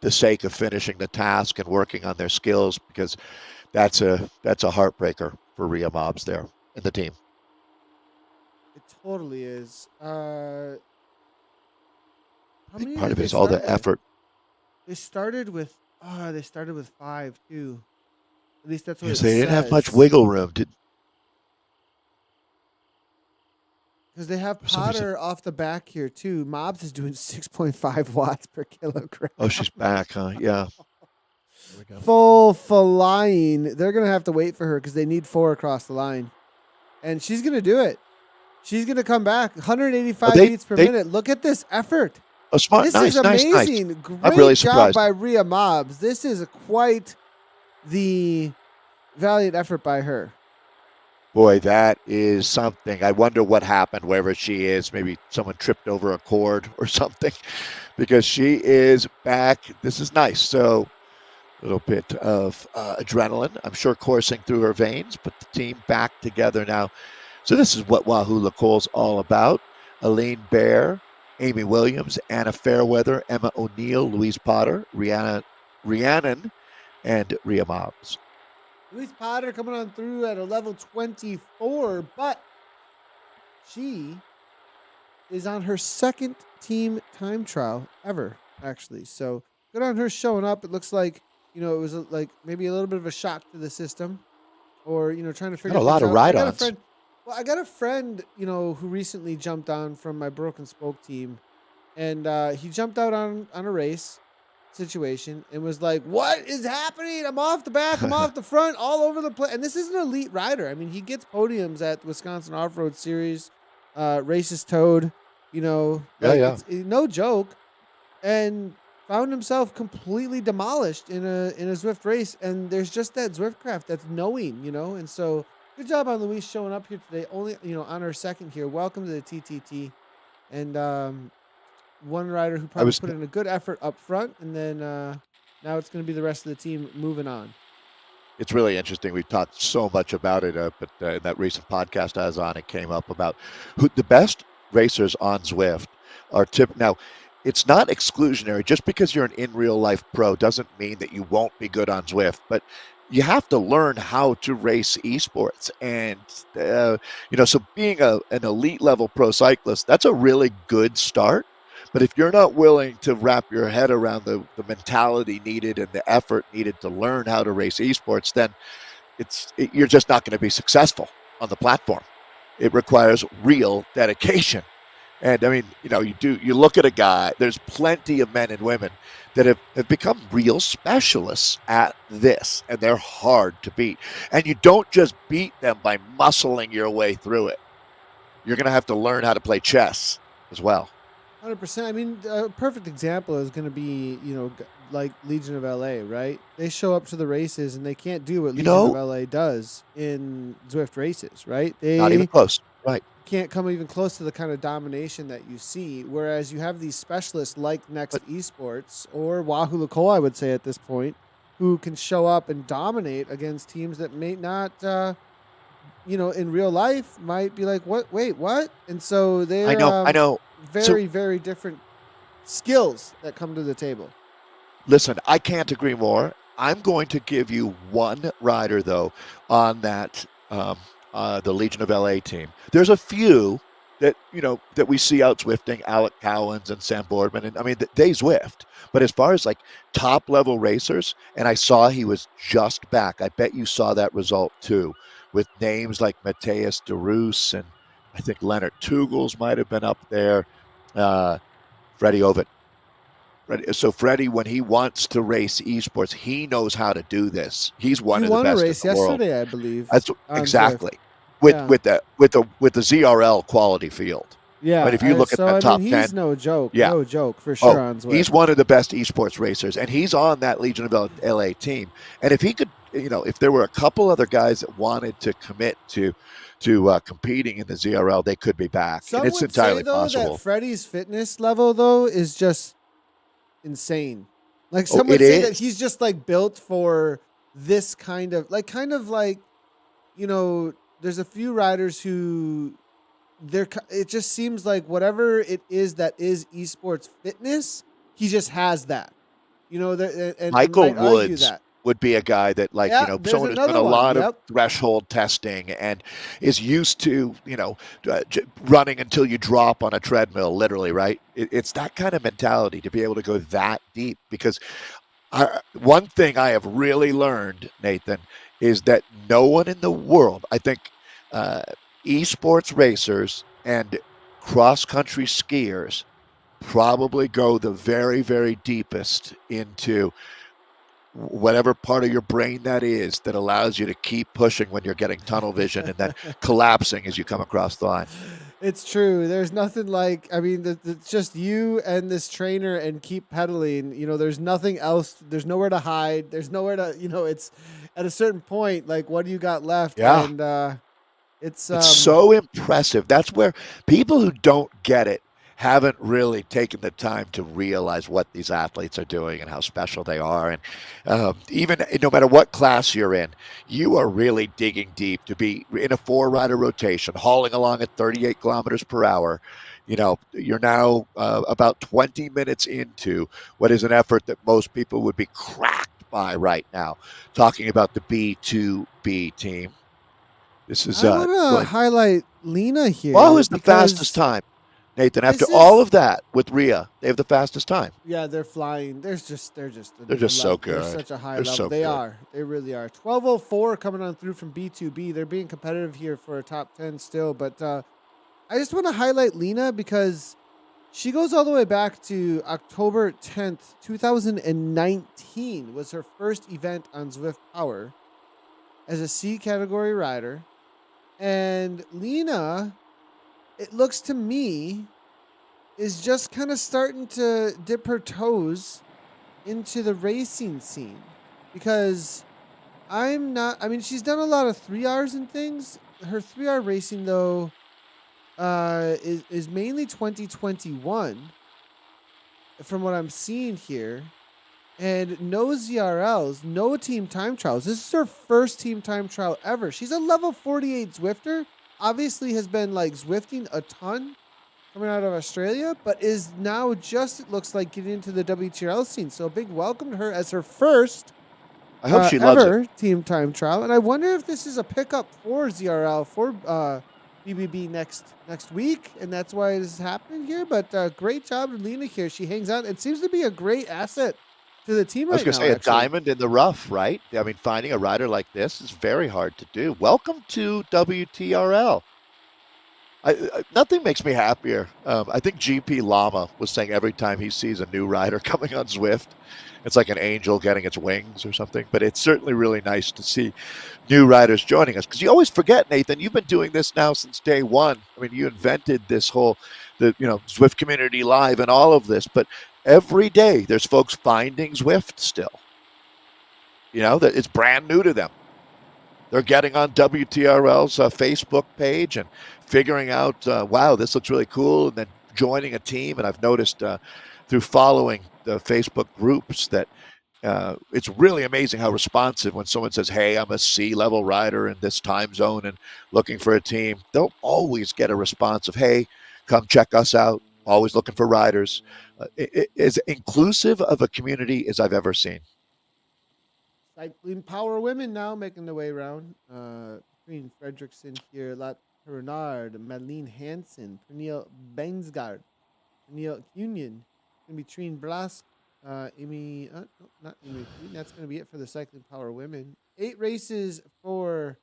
S2: the sake of finishing the task and working on their skills, because that's a heartbreaker for Rhea Mobs there in the team.
S1: It totally is.
S2: I think part of it is all the effort.
S1: They started with 5 too. At least that's what
S2: it says. They didn't have much wiggle room,
S1: because they have Potter off the back here too. Mobs is doing 6.5 watts per kilogram.
S2: Oh, she's back, huh? Yeah.
S1: Full flying. They're gonna have to wait for her because they need 4 across the line, and she's gonna do it. She's gonna come back. 185 beats per minute. Look at this effort.
S2: Oh, smart.
S1: This
S2: is
S1: amazing.
S2: Nice.
S1: Great
S2: I'm really
S1: job
S2: surprised
S1: by Rhea Mobs. This is quite the valiant effort by her.
S2: Boy, that is something. I wonder what happened wherever she is. Maybe someone tripped over a cord or something, because she is back. This is nice. So a little bit of adrenaline, I'm sure, coursing through her veins, but the team back together now. So this is what Wahoo Lacole's all about. Aline Bear, Amy Williams, Anna Fairweather, Emma O'Neill, Louise Potter, Rhiannon, and Rhea Mobs.
S1: Louise Potter coming on through at a level 24, but she is on her second team time trial ever, actually. So good on her showing up. It looks like, it was like maybe a little bit of a shock to the system, or, trying to figure out.
S2: A lot of ride-ons.
S1: I got a friend, who recently jumped on from my Broken Spoke team, and he jumped out on a race situation and was like, "What is happening? I'm off the back, I'm off the front, all over the place." And this is an elite rider. I mean, he gets podiums at the Wisconsin Off-Road Series. races towed, you know,
S2: Yeah,
S1: like
S2: yeah.
S1: it's no joke, and found himself completely demolished in a Zwift race. And there's just that Zwift craft that's knowing, you know. And so good job on Louise showing up here today. Only, you know, on her second here. Welcome to the TTT. And one rider who
S2: I
S1: probably
S2: was
S1: put in a good effort up front, and then now it's going to be the rest of the team moving on.
S2: It's really interesting. We've talked so much about it, but in that recent podcast I was on, it came up about who the best racers on Zwift are. Now, it's not exclusionary. Just because you're an in real life pro doesn't mean that you won't be good on Zwift, but you have to learn how to race esports. And, so being an elite level pro cyclist, that's a really good start. But if you're not willing to wrap your head around the mentality needed and the effort needed to learn how to race esports, then you're just not going to be successful on the platform. It requires real dedication. And I mean, you look at a guy, there's plenty of men and women that have become real specialists at this, and they're hard to beat. And you don't just beat them by muscling your way through it. You're going to have to learn how to play chess as well.
S1: 100%. I mean, a perfect example is going to be, you know, like Legion of LA, right? They show up to the races and they can't do what Legion of LA does in Zwift races, right?
S2: Not even
S1: They
S2: close. Right.
S1: can't come even close to the kind of domination that you see. Whereas you have these specialists like Next Esports or Wahoo Lacole, I would say at this point, who can show up and dominate against teams that may not, in real life might be like, what? Wait, what? And so they're
S2: I know.
S1: very, very different skills that come to the table.
S2: Listen, I can't agree more. I'm going to give you one rider, though, on that the Legion of LA team. There's a few that we see out Zwifting, Alec Cowens and Sam Boardman, and I mean they Zwift. But as far as like top level racers, and I saw he was just back. I bet you saw that result too, with names like Mateus de Roos and I think Leonard Tugels might have been up there. Freddie Ovitt. So Freddie, when he wants to race esports, he knows how to do this. He's one of the best in the world.
S1: Yesterday, I believe.
S2: That's exactly
S1: Zwift.
S2: with the ZRL quality field.
S1: Yeah,
S2: but if you look at that top 10,
S1: he's no joke. Yeah. No joke for sure on Zwift.
S2: He's one of the best esports racers, and he's on that Legion of LA team. And if he could, if there were a couple other guys that wanted to commit to competing in the ZRL, they could be back.
S1: Some
S2: and it's
S1: would
S2: entirely
S1: say, though,
S2: possible.
S1: That Freddie's fitness level, though, is just insane. Like some would say that he's just like built for this kind of like, there's a few riders who it just seems like whatever it is that is esports fitness, he just has that. And
S2: Michael Woods would be a guy that, someone who's done a lot of threshold testing and is used to, running until you drop on a treadmill, literally, right? It's that kind of mentality to be able to go that deep. Because one thing I have really learned, Nathan, is that no one in the world, I think, esports racers and cross-country skiers probably go the very, very deepest into whatever part of your brain that is that allows you to keep pushing when you're getting tunnel vision and then collapsing as you come across the line.
S1: It's true. There's nothing like, I mean, it's just you and this trainer and keep pedaling. There's nothing else. There's nowhere to hide. There's nowhere to, it's at a certain point, like, what do you got left?
S2: Yeah.
S1: And it's
S2: so impressive. That's where people who don't get it haven't really taken the time to realize what these athletes are doing and how special they are. And even no matter what class you're in, you are really digging deep to be in a 4-rider rotation, hauling along at 38 kilometers per hour. You're now about 20 minutes into what is an effort that most people would be cracked by right now, talking about the B2B team. This is
S1: I want to highlight Lena here.
S2: Well, who is the fastest time? Nathan, after all of that with Rhea, they have the fastest time.
S1: Yeah, they're flying. They're just
S2: so good.
S1: They're such a high level.
S2: So
S1: they
S2: good.
S1: are. They really are. 12:04 coming on through from B2B. They're being competitive here for a top 10 still. But I just want to highlight Lena because she goes all the way back to October 10th, 2019 was her first event on Zwift Power as a C category rider. And Lena it looks to me, is just kind of starting to dip her toes into the racing scene. Because I'm not, I mean, she's done a lot of 3Rs and things. Her 3R racing, though, is mainly 2021 from what I'm seeing here. And no ZRLs, no team time trials. This is her first team time trial ever. She's a level 48 Zwifter. Obviously has been like Zwifting a ton coming out of Australia, but is now just, it looks like, getting into the WTRL scene. So a big welcome to her as her first
S2: I hope she loves it.
S1: team time trial. And I wonder if this is a pickup for ZRL for BBB next week, and that's why this is happening here. But great job to Lena here. She hangs out and seems to be a great asset to the team right now.
S2: I was going to say, a diamond in the rough, right? I mean, finding a rider like this is very hard to do. Welcome to WTRL. Nothing makes me happier. I think GP Llama was saying every time he sees a new rider coming on Zwift, it's like an angel getting its wings or something. But it's certainly really nice to see new riders joining us, because you always forget, Nathan, you've been doing this now since day one. I mean, you invented this whole, Zwift community live and all of this, but every day there's folks finding Zwift still. That it's brand new to them. They're getting on WTRL's Facebook page and figuring out, wow, this looks really cool, and then joining a team. And I've noticed through following the Facebook groups that it's really amazing how responsive when someone says, hey, I'm a C-level rider in this time zone and looking for a team. They'll always get a response of, hey, come check us out. Always looking for riders. It is inclusive of a community as I've ever seen.
S1: Cycling Power Women now making their way around. Between Fredrickson here, Lat Renard, Madeline Hansen, Pernille Bensgaard, Pernille Union, going to be Trine Blask, Amy, no, not Amy. That's going to be it for the Cycling Power Women. 8 races for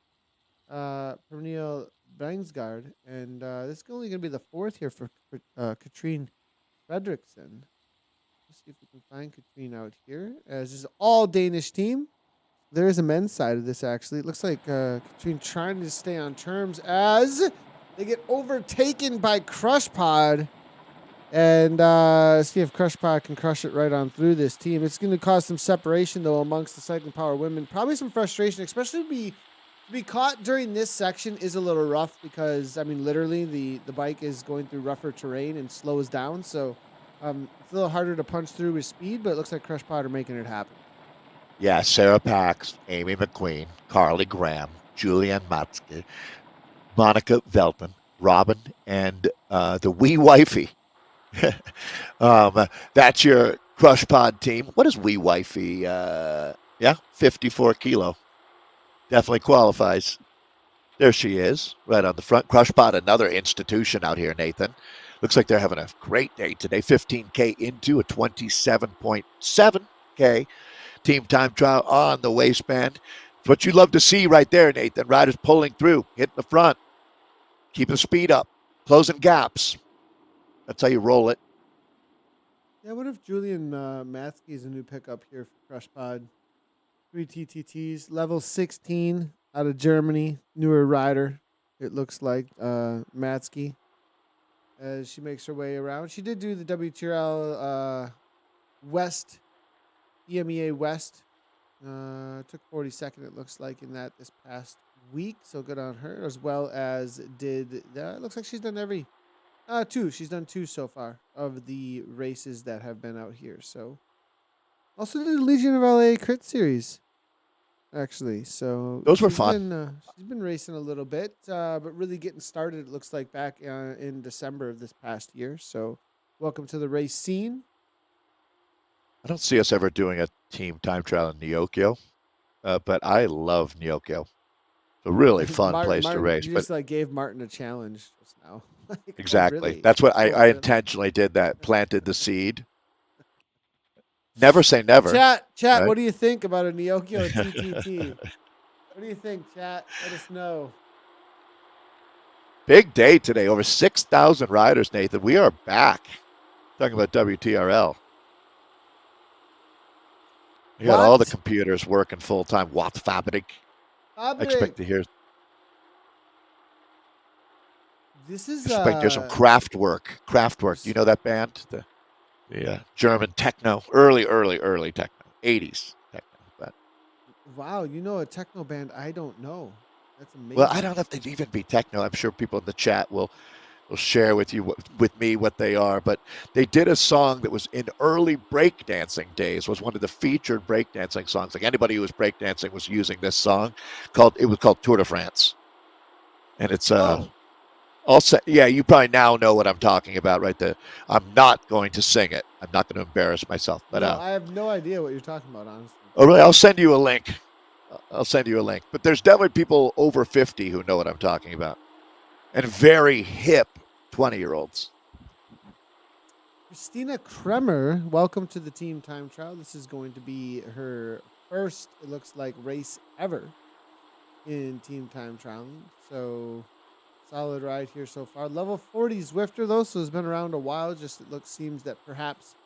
S1: Pernille Bensgaard, and this is only going to be the 4th here for Katrine Fredrickson. Let's see if we can find Katrine out here. As this is all Danish team. There is a men's side of this, actually. It looks like Katrine trying to stay on terms as they get overtaken by Crush Pod. And see if Crush Pod can crush it right on through this team. It's going to cause some separation, though, amongst the Cycling Power Women. Probably some frustration, especially to be caught during this section is a little rough because, I mean, literally the bike is going through rougher terrain and slows down. So it's a little harder to punch through with speed, but it looks like Crush Pod are making it happen.
S2: Yeah, Sarah Pax, Amy McQueen, Carly Graham, Julianne Matzke, Monica Veltman, Robin, and the wee wifey. That's your Crush Pod team. What is wee wifey? 54 kilo. Definitely qualifies. There she is, right on the front. Crush Pod, another institution out here, Nathan. Looks like they're having a great day today. 15K into a 27.7K. Team time trial on the waistband. It's what you love to see right there, Nathan. Riders pulling through, hitting the front, keeping the speed up, closing gaps. That's how you roll it.
S1: Yeah, what if Julian Matzke is a new pickup here for Crush Pod? 3 TTTs, level 16 out of Germany, newer rider. It looks like Matzke as she makes her way around. She did do the WTRL West. EMEA West took 42nd, it looks like, in that this past week. So good on her, as well as did it looks like she's done every 2. She's done 2 so far of the races that have been out here. So also did the Legion of LA Crit Series, actually. So
S2: those were fun.
S1: She's been racing a little bit, but really getting started. It looks like back in December of this past year. So welcome to the race scene.
S2: I don't see us ever doing a team time trial in Nyokyo, but I love Nyokyo. It's a really fun place to race.
S1: You just gave Martin a challenge just now.
S2: Exactly.
S1: Really?
S2: That's what I intentionally did. That planted the seed. Never say never.
S1: Chat. Right? What do you think about a Nyokyo TTT? What do you think, chat? Let us know.
S2: Big day today. Over 6,000 riders, Nathan. We are back. Talking about WTRL. You got all the computers working full time. Watopia. I expect to hear.
S1: This is
S2: There's some Kraftwerk. Kraftwerk. Do you know that band? The German techno, early techno, 80s techno. But
S1: wow. You know a techno band I don't know. That's
S2: well, I
S1: amazing.
S2: don't know if they'd even be techno. I'm sure people in the chat will share with you with me what they are. But they did a song that was in early breakdancing days. Was one of the featured breakdancing songs. Like anybody who was breakdancing was using this song. It was called Tour de France, and it's
S1: Oh
S2: Also, yeah, you probably now know what I'm talking about, right? I'm not going to sing it. I'm not going to embarrass myself. But
S1: no, I have no idea what you're talking about, honestly.
S2: oh, really? I'll send you a link. I'll send you a link. But there's definitely people over 50 who know what I'm talking about, and very hip 20-year-olds.
S1: Christina Kremer, welcome to the team time trial. This is going to be her first, it looks like, race ever in team time trial. So solid ride here so far. Level 40 Zwifter though, so has been around a while. Just seems that perhaps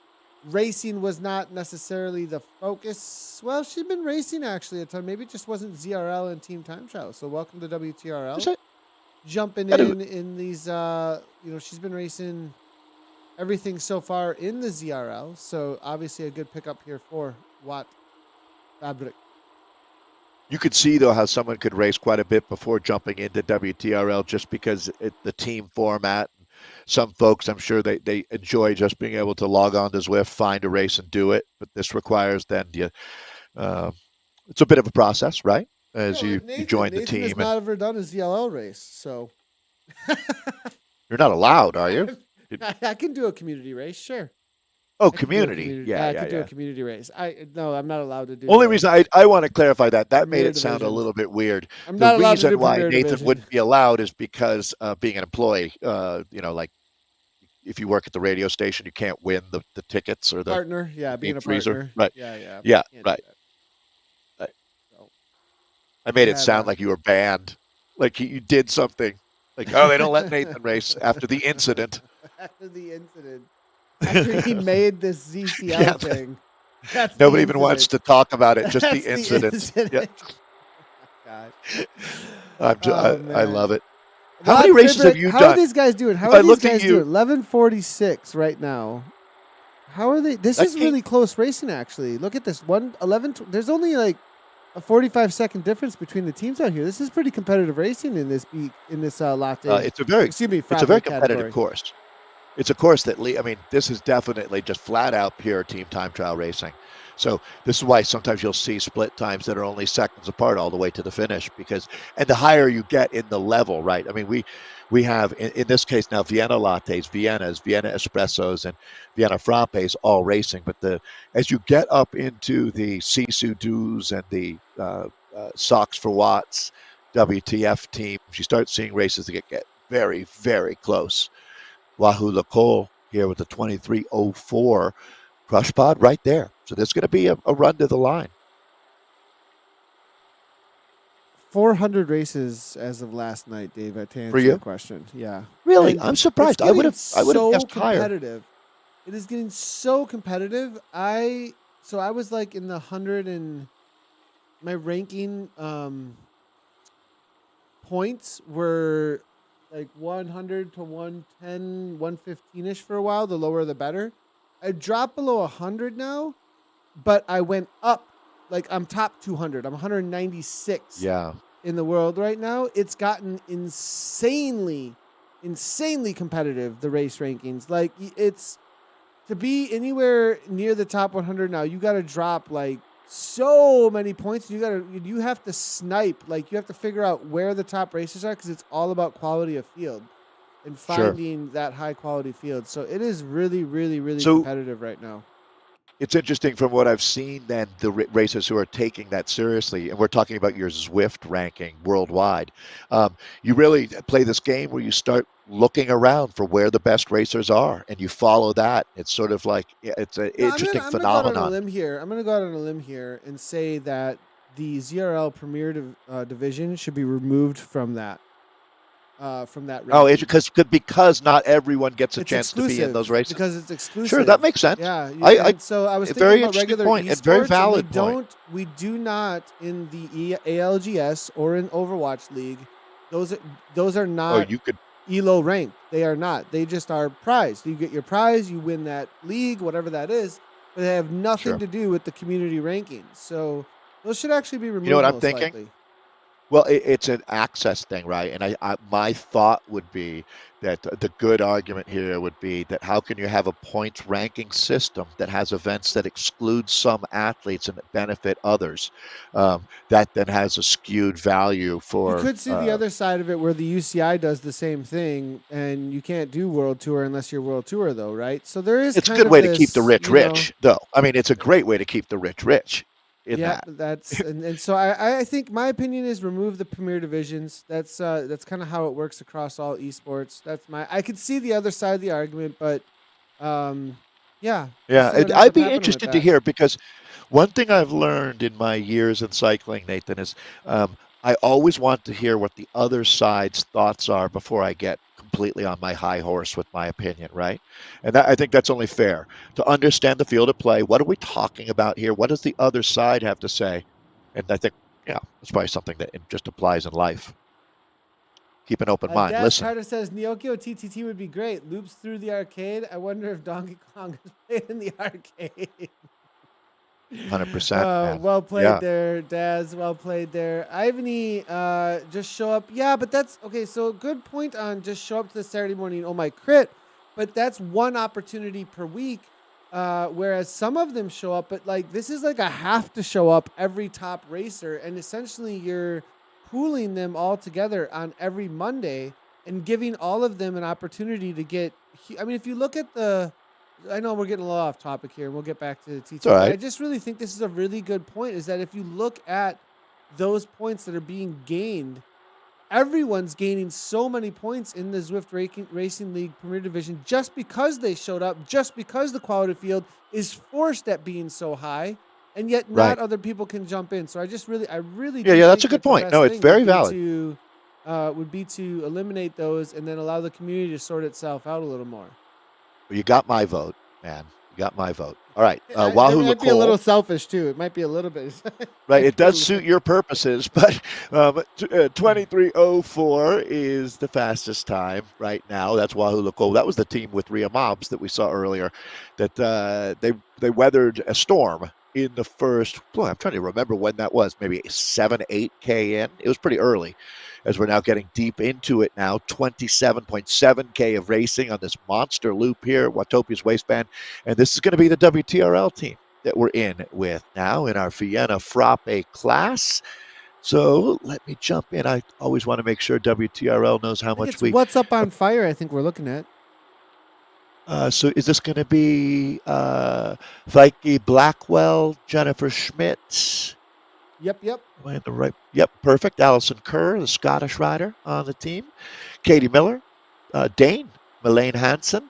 S1: racing was not necessarily the focus. Well, she's been racing actually a ton. Maybe it just wasn't ZRL and team time trial. So welcome to WTRL. Jumping in these she's been racing everything so far in the ZRL. So obviously a good pickup here for Watt Fabric.
S2: You could see, though, how someone could race quite a bit before jumping into WTRL just because the team format. Some folks, I'm sure they enjoy just being able to log on to Zwift, find a race, and do it. But this requires then it's a bit of a process, right? As you join the team.
S1: Nathan has not ever done a ZLL race, so.
S2: You're not allowed, are you?
S1: I can do a community race, sure.
S2: Oh, community. Yeah,
S1: I could do a community race. No, I'm not allowed to do.
S2: Only reason I want to clarify that made it sound a little bit weird.
S1: I'm not allowed to do
S2: the reason why Nathan
S1: division.
S2: wouldn't be allowed is because being an employee, like if you work at the radio station, you can't win the tickets or the
S1: partner. Yeah, being a
S2: freezer.
S1: partner.
S2: Right.
S1: Yeah,
S2: right. So, I made it sound like you were banned, like you did something. Like, oh, they don't let Nathan race after the incident.
S1: After the incident. After he made this ZCL thing. That's
S2: nobody even wants to talk about it, just the incident. Yeah.
S1: Oh, God.
S2: I love it. How many races have you done?
S1: How are these guys doing? How are these guys doing? 11:46 right now. How are they? This is really close racing, actually. Look at this. 11. There's only like a 45-second difference between the teams out here. This is pretty competitive racing in this latte.
S2: It's a very competitive course. It's a course that, this is definitely just flat out pure team time trial racing. So this is why sometimes you'll see split times that are only seconds apart all the way to the finish and the higher you get in the level, right? We have, in this case now, Vienna lattes, Viennas, Vienna espressos, and Vienna frappes all racing. But as you get up into the Sisu Doos and the Socks for Watts, WTF teams, you start seeing races that get very, very close. Wahoo Lacole here with the 23:04 crush pod right there. So there's going to be a run to the line.
S1: 400 races as of last night, Dave, to answer your question. Yeah.
S2: Really? And I'm surprised. I would have guessed
S1: competitive. Higher. It is getting so competitive. I was like in the 100 and my ranking points were like 100 to 110, 115-ish for a while. The lower, the better. I dropped below 100 now, but I went up. Like, I'm top 200. I'm 196 in the world right now. It's gotten insanely competitive, the race rankings. Like, it's to be anywhere near the top 100 now, you got to drop, like, so many points. You have to snipe. Like, you have to figure out where the top races are because it's all about quality of field and finding that high quality field. So it is really, really, really competitive right now.
S2: It's interesting from what I've seen then, the racers who are taking that seriously, and we're talking about your Zwift ranking worldwide. You really play this game where you start looking around for where the best racers are, and you follow that. It's sort of like, it's an interesting phenomenon.
S1: I'm going to go out on a limb here and say that the ZRL Premier Division should be removed from that.
S2: Because not everyone gets a chance to be in those races.
S1: Because it's exclusive.
S2: Sure, that makes sense.
S1: Yeah. So I was thinking about regular
S2: point,
S1: esports.
S2: And very valid point.
S1: We do not in the ALGS or in Overwatch League. Those are not.
S2: Oh,
S1: ELO ranked. They are not. They just are prized. You get your prize, you win that league, whatever that is, but they have nothing
S2: Sure.
S1: to do with the community rankings. So those should actually be
S2: You know
S1: removed
S2: what I'm
S1: most
S2: thinking?
S1: likely.
S2: Well, it's an access thing, right? And my thought would be that the good argument here would be that how can you have a points ranking system that has events that exclude some athletes and benefit others? That then has a skewed value
S1: You
S2: for.
S1: could see the other side of it where the UCI does the same thing, and you can't do World Tour unless you're World Tour, though, right? So there is
S2: It's a
S1: kind
S2: good
S1: of
S2: way to keep the
S1: this,
S2: rich rich, though. I mean, it's a great way to keep the rich rich in
S1: yeah,
S2: that.
S1: that's and so I think my opinion is remove the premier divisions. That's kind of how it works across all esports. I could see the other side of the argument, but um, yeah, we'll
S2: Yeah,
S1: see what ends
S2: I'd
S1: up
S2: be
S1: happening with
S2: interested to
S1: that.
S2: hear because one thing I've learned in my years in cycling, Nathan, is I always want to hear what the other side's thoughts are before I get completely on my high horse with my opinion, right? And I think that's only fair to understand the field of play. What are we talking about here? What does the other side have to say? And I think, yeah, it's probably something that it just applies in life. Keep an open mind.
S1: Daz
S2: Listen.
S1: Carter says Neokyo TTT would be great. Loops through the arcade. I wonder if Donkey Kong is played in the arcade.
S2: 100%, man.
S1: Well played
S2: Yeah.
S1: there, Daz. Well played there. Ivany, just show up. Yeah, but that's okay. So good point on just show up to the Saturday morning. Oh my crit, but that's one opportunity per week. Whereas some of them show up, but like this is like a have to show up every top racer, and essentially you're pooling them all together on every Monday and giving all of them an opportunity to get. I mean, if you look at the I know we're getting a little off topic here, and we'll get back to the
S2: It's all
S1: TT, but I
S2: right.
S1: just really think this is a really good point. Is that if you look at those points that are being gained, everyone's gaining so many points in the Zwift Racing League Premier Division just because they showed up, just because the quality field is forced at being so high, and yet not
S2: Right.
S1: other people can jump in. So I really
S2: Yeah,
S1: do
S2: yeah, that's a
S1: think
S2: good
S1: that the
S2: point.
S1: best
S2: No, it's
S1: thing would
S2: very
S1: be
S2: valid.
S1: to eliminate those and then allow the community to sort itself out a little more.
S2: Well, you got my vote, man. You got my vote. All right.
S1: That
S2: Wahoo
S1: might be a little
S2: Lacole.
S1: selfish too. It might be a little bit.
S2: Right.
S1: Might
S2: It
S1: be a
S2: does
S1: little.
S2: suit your purposes, but 23:04 is the fastest time right now. That's Wahoo Lacole. That was the team with Rhea Mobs that we saw earlier. That they weathered a storm in the first. Boy, I'm trying to remember when that was. Maybe 7-8K in. It was pretty early, as we're now getting deep into it now. 27.7K of racing on this monster loop here, Watopia's Waistband, and this is going to be the WTRL team that we're in with now in our Vienna Frappe class. So let me jump in. I always want to make sure WTRL knows how
S1: I think
S2: much
S1: it's
S2: we.
S1: what's up on fire. I think we're looking at.
S2: So is this going to be Vicky Blackwell, Jennifer Schmidt?
S1: Yep.
S2: Am I in the right? Yep, perfect. Alison Kerr, the Scottish rider on the team. Katie Miller, Dane, Melaine Hansen.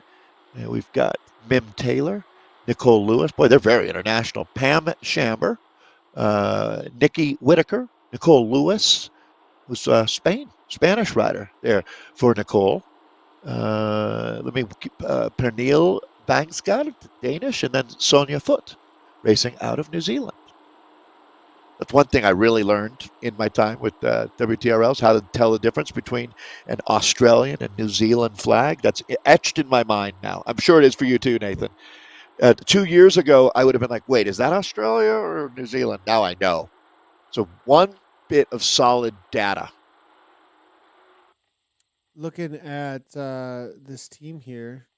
S2: And we've got Mim Taylor, Nicole Lewis. Boy, they're very international. Pam Chamber, Nikki Whitaker, Nicole Lewis, who's Spanish rider there for Nicole. Let me Pernille Bangsgaard, Danish, and then Sonia Foot, racing out of New Zealand. That's one thing I really learned in my time with WTRLs, how to tell the difference between an Australian and New Zealand flag. That's etched in my mind now. I'm sure it is for you too, Nathan. 2 years ago, I would have been like, wait, is that Australia or New Zealand? Now I know. So one bit of solid data.
S1: Looking at this team here,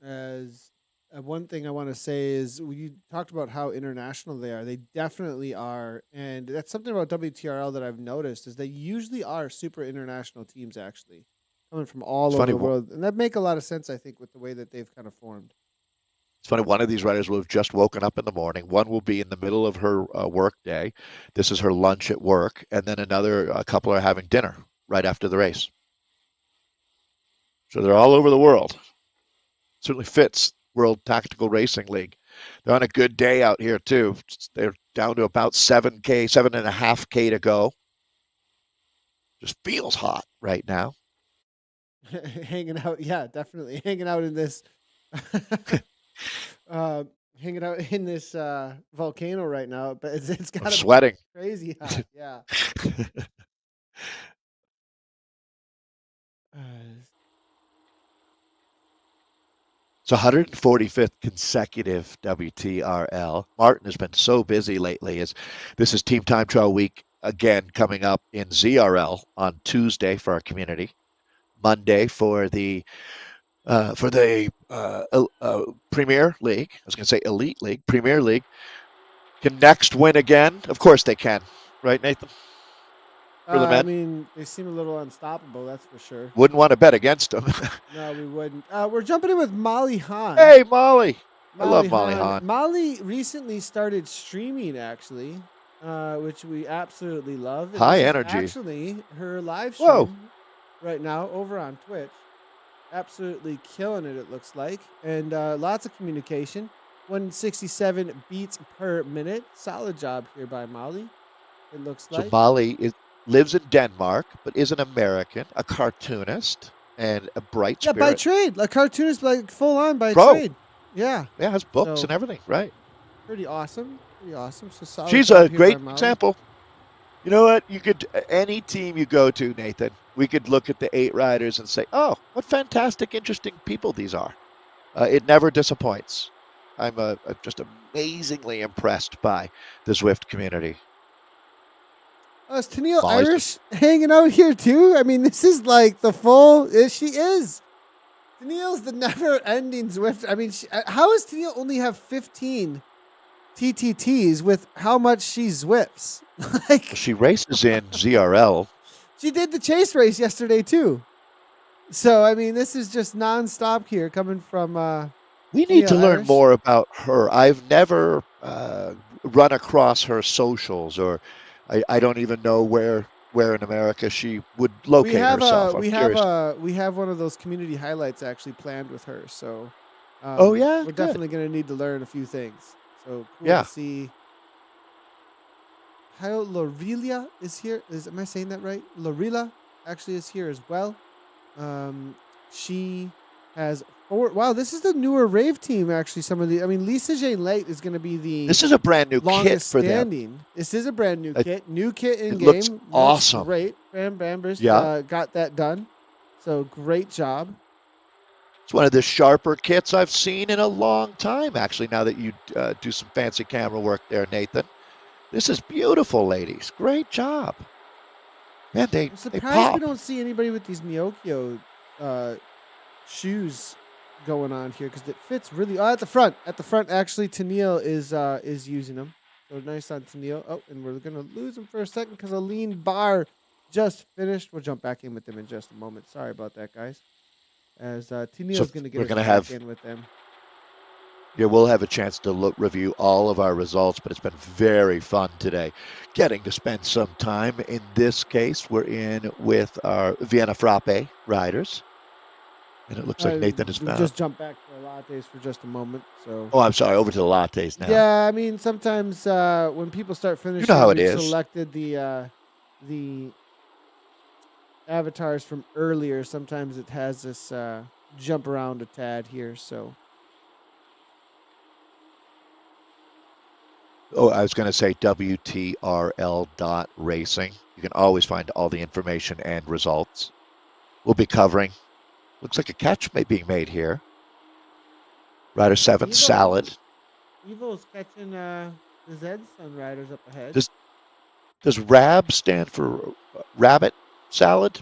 S1: as one thing I want to say is we talked about how international they are. They definitely are, and that's something about WTRL that I've noticed is they usually are super international teams actually coming from all
S2: It's
S1: over
S2: funny.
S1: the world, and that make a lot of sense I think with the way that they've kind of formed.
S2: It's funny. One of these riders will have just woken up in the morning. One will be in the middle of her work day. This is her lunch at work, and then a couple are having dinner right after the race. So they're all over the world. Certainly fits World Tactical Racing League. They're on a good day out here too. They're down to about 7K, 7.5K to go. Just feels hot right now.
S1: Hanging out, yeah, definitely hanging out in this, uh, hanging out in this volcano right now. But it's
S2: I'm
S1: got to be
S2: sweating.
S1: crazy hot. Yeah.
S2: It's 145th consecutive WTRL. Martin has been so busy lately. As this is Team Time Trial Week again coming up in ZRL on Tuesday for our community, Monday for the Premier League. I was going to say Elite League, Premier League. Can Next win again? Of course they can, right, Nathan? For the men,
S1: I mean, they seem a little unstoppable. That's for sure.
S2: wouldn't want to bet against them.
S1: No, we wouldn't. We're jumping in with Molly Hahn.
S2: Hey, Molly. I love Molly Hahn.
S1: Molly recently started streaming, actually, which we absolutely love.
S2: High energy.
S1: Actually, her live stream
S2: Whoa.
S1: right now over on Twitch. Absolutely killing it, it looks like. And lots of communication. 167 beats per minute. Solid job here by Molly, it looks like.
S2: So Molly lives in Denmark, but is an American, a cartoonist, and a bright spirit.
S1: Yeah, by trade. A cartoonist, like full on by
S2: Pro.
S1: trade. Yeah.
S2: Yeah, has books and everything, right?
S1: Pretty awesome. Pretty awesome. So solid
S2: She's
S1: job
S2: a
S1: here
S2: great
S1: by Molly.
S2: example. You know what? You could any team you go to, Nathan, we could look at the 8 riders and say, "Oh, what fantastic, interesting people these are." It never disappoints. I'm just amazingly impressed by the Zwift community.
S1: Is Tennille Irish hanging out here too? I mean, this is like the full. She is. Tennille's the never-ending Zwift. I mean, how does Tennille only have 15 TTTs with how much she Zwifts? Like
S2: she races in ZRL.
S1: She did the chase race yesterday too. So I mean, this is just nonstop here coming from.
S2: We need to learn more about her. I've never run across her socials, or I don't even know where in America she would locate herself.
S1: We have one of those community highlights actually planned with her. So,
S2: we're
S1: definitely going to need to learn a few things. So cool to see. How Lorilla is here? Am I saying that right? Lorilla actually is here as well. She has 4. Wow, this is the newer rave team. Actually, Lisa J. Late is going to be the.
S2: This is a brand new kit for
S1: standing.
S2: them.
S1: This is a brand new kit. New kit in game.
S2: Looks awesome.
S1: Great. Bambers got that done. So great job.
S2: It's one of the sharper kits I've seen in a long time. Actually, now that you do some fancy camera work there, Nathan. This is beautiful, ladies. Great job. Man,
S1: I'm surprised we don't see anybody with these Miokyo shoes going on here because it fits really. Oh, at the front, actually, Tennille is using them. So nice on Tennille. Oh, and we're gonna lose him for a second because a lean bar just finished. We'll jump back in with them in just a moment. Sorry about that, guys. As Tennille's gonna get us back in with them.
S2: Yeah, we'll have a chance to review all of our results, but it's been very fun today. Getting to spend some time. In this case, we're in with our Vienna Frappe riders. And it looks like Nathan is found.
S1: Just jump back to the lattes for just a moment. So.
S2: Oh, I'm sorry. Over to the lattes now.
S1: Yeah, I mean, sometimes when people start finishing,
S2: you know how it is.
S1: Selected the avatars from earlier. Sometimes it has this jump around a tad here, so.
S2: Oh, I was going to say WTRL.racing. You can always find all the information and results. We'll be covering. Looks like a catch may be made here. Rider 7, Salad.
S1: Evo's catching the Zed Sun riders up ahead.
S2: Does RAB stand for Rabbit Salad?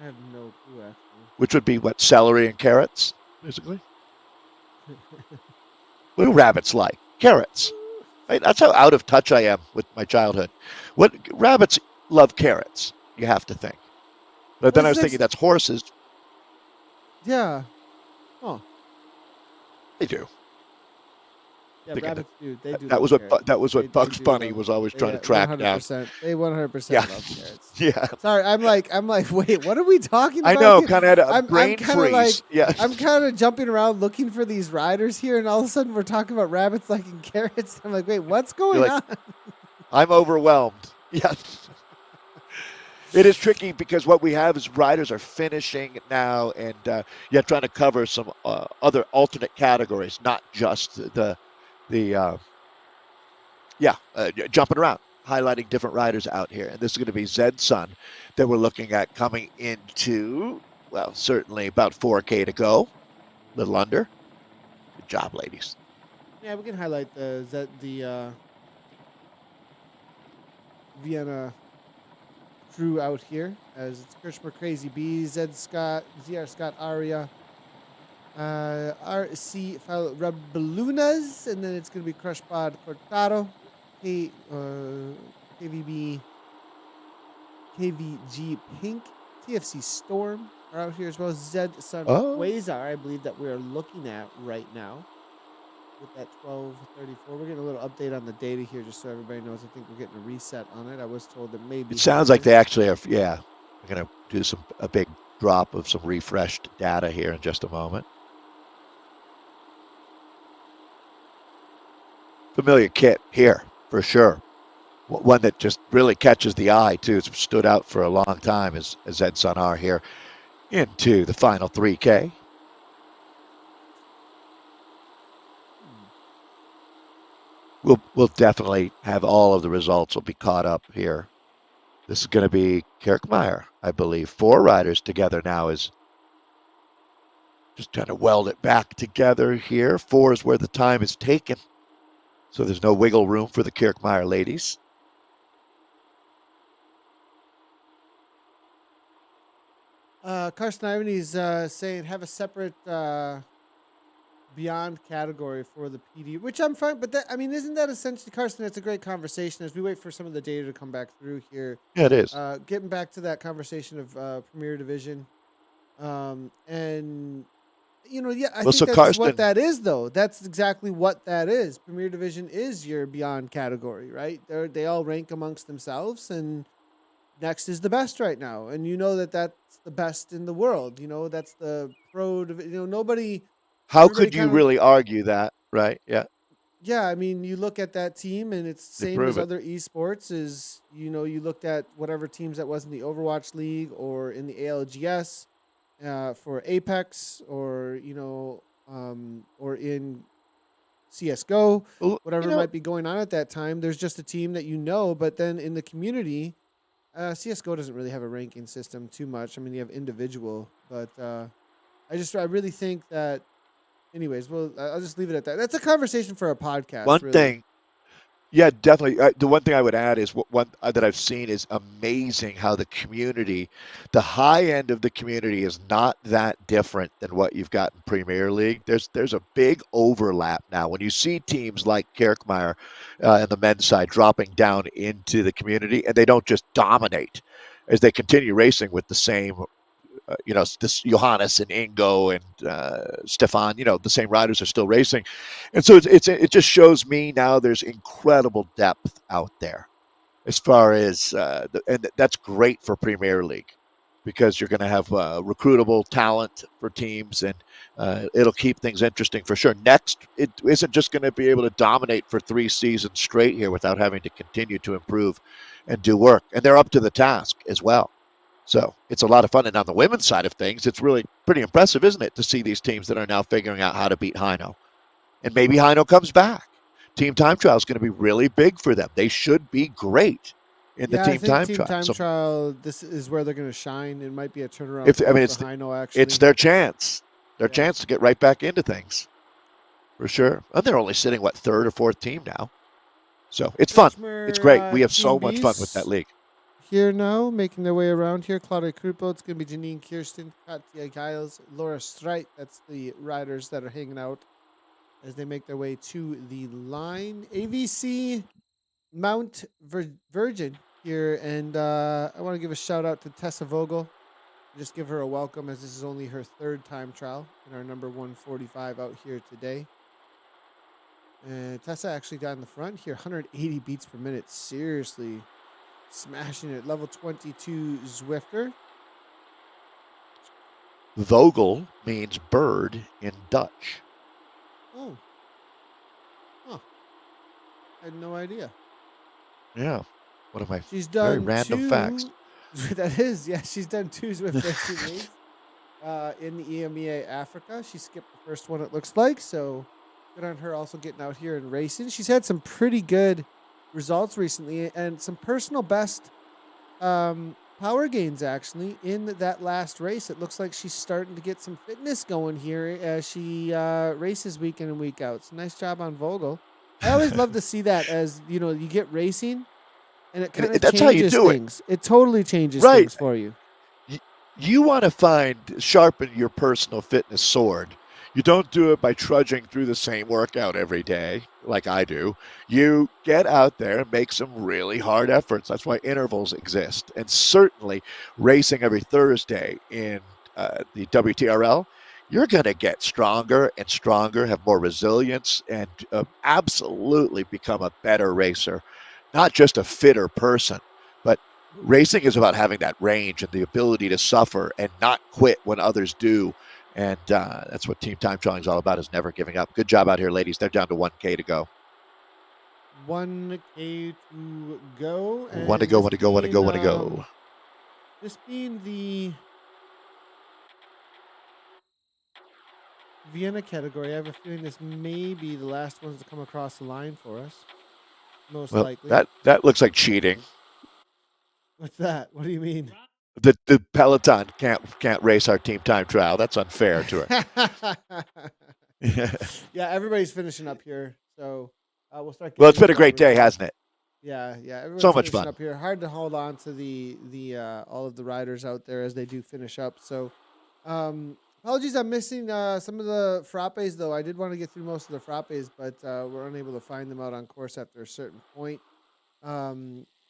S1: I have no clue, actually.
S2: Which would be what? Celery and carrots, basically? What do rabbits like? Carrots. Right? That's how out of touch I am with my childhood. Rabbits love carrots, you have to think. But then I was thinking that's horses.
S1: Yeah. Oh.
S2: They do.
S1: Yeah, rabbits do. They do.
S2: That was what Bugs Bunny was always trying to track
S1: 100%,
S2: down.
S1: They 100% love carrots.
S2: Yeah.
S1: Sorry, I'm like, wait, what are we talking about?
S2: I know,
S1: here?
S2: kind of had a brain freeze.
S1: I'm kind of jumping around looking for these riders here, and all of a sudden we're talking about rabbits liking carrots. I'm like, wait, what's going on?
S2: I'm overwhelmed. Yeah. It is tricky because what we have is riders are finishing now, and trying to cover some other alternate categories, not just the jumping around. highlighting different riders out here. And this is going to be Zed's son that we're looking at coming into, well, certainly about 4K to go, a little under. Good job, ladies.
S1: Yeah, we can highlight the Vienna crew out here as it's Kirschmer Crazy B, Zed Scott, ZR Scott Aria, RC Rebellunas, and then it's going to be Crush Pod Cortado, KVB, KVG Pink, TFC Storm are out here as well as Zed Son Quasar, I believe that we're looking at right now with that 1234. We're getting a little update on the data here just so everybody knows. I think we're getting a reset on it. I was told that maybe
S2: it sounds like they actually have, yeah, we're going to do a big drop of some refreshed data here in just a moment. Familiar kit here for sure. One that just really catches the eye too. It's stood out for a long time is Zed Sonar here into the final 3K. We'll definitely have all of the results will be caught up here. This is going to be Kirkmeyer, I believe. 4 riders together now is just trying to weld it back together here. 4 is where the time is taken. So there's no wiggle room for the Kirkmeyer ladies.
S1: Carson Ivaney's saying have a separate beyond category for the PD, which I'm fine. But that, I mean, isn't that essentially, Carson? That's a great conversation as we wait for some of the data to come back through here.
S2: Yeah, it is.
S1: Getting back to that conversation of Premier Division, and you know, yeah, I think that's Karsten, what that is, though. That's exactly what that is. Premier Division is your beyond category, right? They all rank amongst themselves, and next is the best right now, and you know that's the best in the world. You know, that's the pro. You know, nobody.
S2: How could you really argue that, right? Yeah.
S1: Yeah, I mean, you look at that team, and it's the same as other esports. Is, you know, you looked at whatever teams that was in the Overwatch League or in the ALGS for Apex, or you know, or in CS:GO, whatever might be going on at that time. There's just a team that you know, but then in the community. CSGO doesn't really have a ranking system too much. I mean, you have individual, but I really think that, anyways, well, I'll just leave it at that. That's a conversation for a podcast.
S2: One thing, yeah, definitely. The one thing I would add is one that I've seen is amazing how the community, the high end of the community is not that different than what you've got in Premier League. There's a big overlap now. When you see teams like Kirkmeyer and the men's side dropping down into the community, and they don't just dominate as they continue racing with the same, you know, this Johannes and Ingo and Stefan, you know, the same riders are still racing. And so it just shows me now there's incredible depth out there as far as, and that's great for Premier League because you're going to have recruitable talent for teams, and it'll keep things interesting for sure. Next, it isn't just going to be able to dominate for 3 seasons straight here without having to continue to improve and do work. And they're up to the task as well. So it's a lot of fun. And on the women's side of things, it's really pretty impressive, isn't it, to see these teams that are now figuring out how to beat Heino. And maybe Heino comes back. Team Time Trial is going to be really big for them. They should be great in the Team Time
S1: Trial. This is where they're going to shine. It might be a turnaround
S2: for Heino, actually. It's their chance. Their chance to get right back into things. For sure. And they're only sitting, 3rd or 4th team now. So it's fun. It's great. We have so much fun with that league.
S1: Here now, making their way around here. Claudia Krupo, it's going to be Janine Kirsten, Katya Giles, Laura Streit. That's the riders that are hanging out as they make their way to the line. AVC Mount Virgin here, and I want to give a shout out to Tessa Vogel. Just give her a welcome, as this is only her 3rd time trial in our number 145 out here today. And Tessa actually got in the front here, 180 beats per minute. Seriously. Smashing it. Level 22 Zwifter.
S2: Vogel means bird in Dutch.
S1: Oh. Huh. I had no idea.
S2: Yeah. One of my
S1: very
S2: random facts.
S1: That is, yeah. She's done 2 Zwift racing leagues in the EMEA Africa. She skipped the first one, it looks like. So good on her also getting out here and racing. She's had some pretty good results recently and some personal best power gains actually in that last race. It looks like she's starting to get some fitness going here as she races week in and week out. So nice job on Vogel. I always love to see that as, you know, you get racing and it kind of
S2: That's how you
S1: changes
S2: do
S1: things. It totally changes
S2: Right.
S1: things for you.
S2: You want to sharpen your personal fitness sword. You don't do it by trudging through the same workout every day like I do. You get out there and make some really hard efforts. That's why intervals exist. And certainly racing every Thursday in the WTRL, you're going to get stronger and stronger, have more resilience, and absolutely become a better racer. Not just a fitter person, but racing is about having that range and the ability to suffer and not quit when others do. And that's what team time trialing is all about, is never giving up. Good job out here, ladies. They're down to 1K to go.
S1: 1K to go. And
S2: one to go.
S1: This being the Vienna category, I have a feeling this may be the last ones to come across the line for us. Most likely.
S2: That looks like cheating.
S1: What's that? What do you mean?
S2: The Peloton can't race our team time trial. That's unfair to her.
S1: Yeah, everybody's finishing up here, so we'll start.
S2: Well, it's been a great day, hasn't it?
S1: Yeah. Everyone's
S2: so much fun
S1: up here. Hard to hold on to the all of the riders out there as they do finish up. So, apologies, I'm missing some of the frappes though. I did want to get through most of the frappes, but we're unable to find them out on course after a certain point.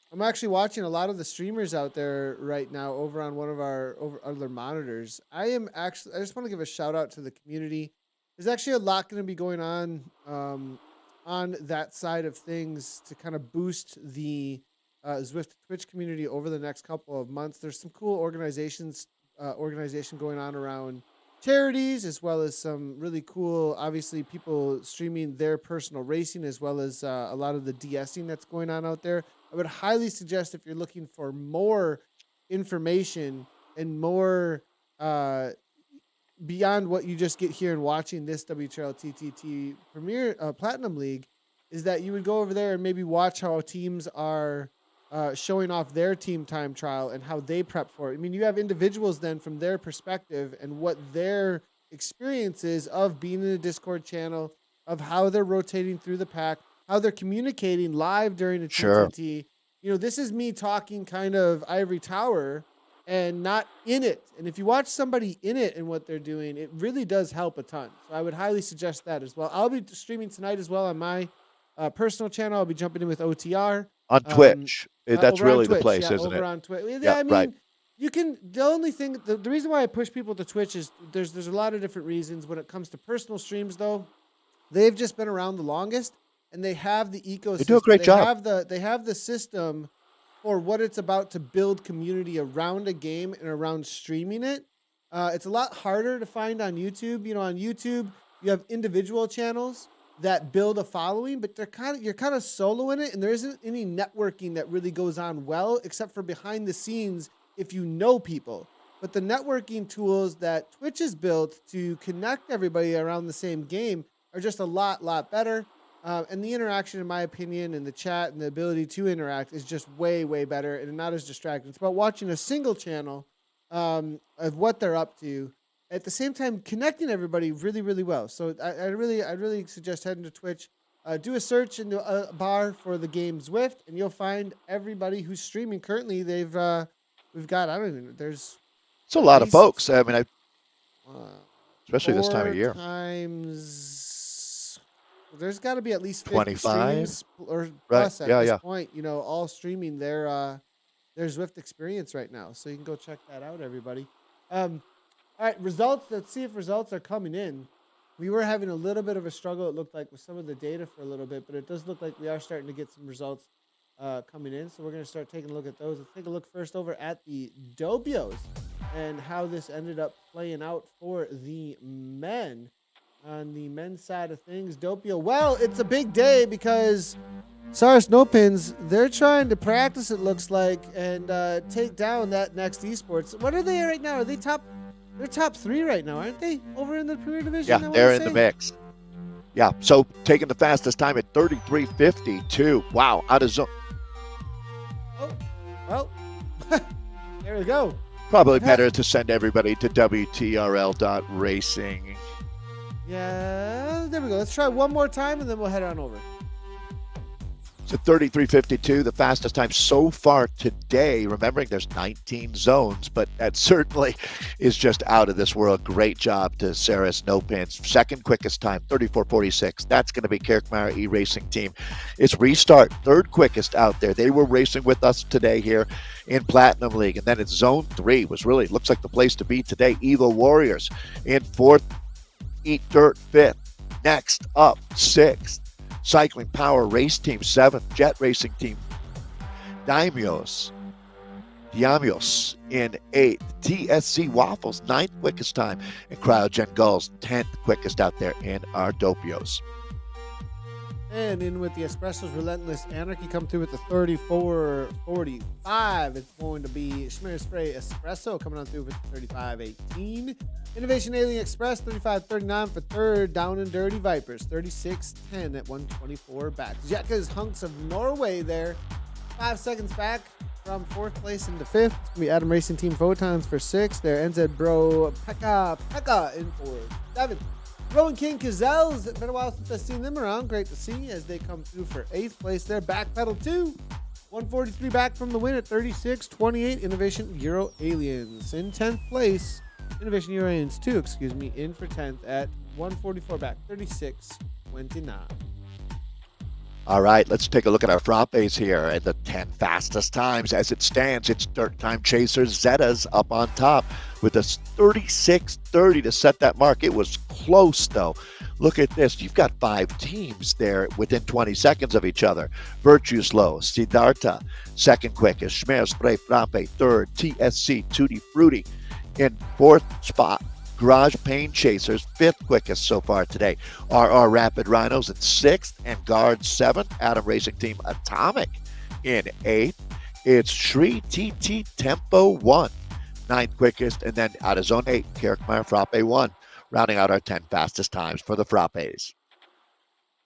S1: I'm actually watching a lot of the streamers out there right now over on one of our other monitors. I just want to give a shout out to the community. There's actually a lot going to be going on that side of things to kind of boost the Zwift Twitch community over the next couple of months. There's some cool organization going on around charities, as well as some really cool, obviously, people streaming their personal racing, as well as a lot of the DSing that's going on out there. I would highly suggest, if you're looking for more information and more beyond what you just get here and watching this WTRL TTT Premier Platinum League, is that you would go over there and maybe watch how teams are showing off their team time trial and how they prep for it. I mean, you have individuals then from their perspective and what their experience is of being in a Discord channel, of how they're rotating through the pack, how they're communicating live during a TTT. You know, this is me talking kind of ivory tower and not in it. And if you watch somebody in it and what they're doing, it really does help a ton. So I would highly suggest that as well. I'll be streaming tonight as well on my personal channel. I'll be jumping in with OTR.
S2: On Twitch. That's really the place, isn't it?
S1: Over on Twitch.
S2: Yeah,
S1: I mean,
S2: right.
S1: You can, the only thing, the reason why I push people to Twitch is there's a lot of different reasons. When it comes to personal streams, though, they've just been around the longest. And they have the ecosystem.
S2: They do a great job.
S1: They have the system for what it's about to build community around a game and around streaming it. It's a lot harder to find on YouTube. You know, on YouTube, you have individual channels that build a following, but you're kind of solo in it, and there isn't any networking that really goes on well, except for behind the scenes if you know people. But the networking tools that Twitch has built to connect everybody around the same game are just a lot better. And the interaction, in my opinion, and the chat and the ability to interact is just way better and not as distracting. It's about watching a single channel of what they're up to, at the same time connecting everybody really well. So I really suggest heading to Twitch, do a search into a bar for the game Zwift, and you'll find everybody who's streaming currently. We've got, I don't even know, there's
S2: it's a lot of folks. I mean, especially this time of year.
S1: There's got to be at least
S2: 25
S1: streams or plus at this point, you know, all streaming their Zwift experience right now. So you can go check that out, everybody. All right, results. Let's see if results are coming in. We were having a little bit of a struggle, it looked like, with some of the data for a little bit, but it does look like we are starting to get some results coming in. So we're going to start taking a look at those. Let's take a look first over at the Dobios and how this ended up playing out for the men. On the men's side of things, Dopio, well, it's a big day because Saris No Pins, they're trying to practice, it looks like, and take down that next Esports. What are they right now? Are they top? They're top 3 right now, aren't they? Over in the Premier Division?
S2: Yeah, they're in the mix. Yeah, so taking the fastest time at 33:52. Wow, out of zone.
S1: Oh, well, there we go.
S2: Probably better to send everybody to WTRL.racing.
S1: Yeah, there we go. Let's try one more time, and then we'll head on over.
S2: So 33:52, the fastest time so far today. Remembering there's 19 zones, but that certainly is just out of this world. Great job to Sarah Snowpants. Second quickest time, 34:46. That's going to be Kirkmeyer E-Racing Team. It's Restart, third quickest out there. They were racing with us today here in Platinum League. And then it's Zone 3 was really, looks like the place to be today. Evo Warriors in fourth, Eat Dirt fifth. Next up, sixth. Cycling Power Race Team 7th, Jet Racing Team Diamios in 8th, TSC Waffles 9th quickest time, and Cryogen Gulls 10th quickest out there in our Dopios.
S1: And in with the Espresso's Relentless Anarchy, come through with the 34:45. It's going to be Schmear Spray Espresso coming on through with the 35:18. Innovation Alien Express 35:39 for third. Down and Dirty Vipers 36:10 at 124 back. Jekka's Hunks of Norway there, 5 seconds back from fourth place into fifth. It's going to be Adam Racing Team Photons for sixth. There NZ Bro Pekka in for seventh. Rowan King Cazelles, it's been a while since I've seen them around. Great to see as they come through for 8th place there. Backpedal 2, 143 back from the win at 36:28. Innovation Euro Aliens in 10th place. Innovation Euro Aliens 2, in for 10th at 144 back, 36:29.
S2: All right, let's take a look at our frappes here and the 10 fastest times. As it stands, it's Dirt Time Chaser Zetas up on top with a 36:30 to set that mark. It was close, though. Look at this. You've got 5 teams there within 20 seconds of each other. Virtue Slow, Siddhartha, second quickest. Schmear Spray Frappe, third. TSC Tutti Frutti in fourth spot. Garage Pain Chasers, 5th quickest so far today. RR Rapid Rhinos in 6th, and Guard 7th. Adam Racing Team Atomic in 8th. It's Shri TT Tempo 1, 9th quickest, and then out of Zone 8, Kirkmeyer Frappe 1, rounding out our 10 fastest times for the Frappes.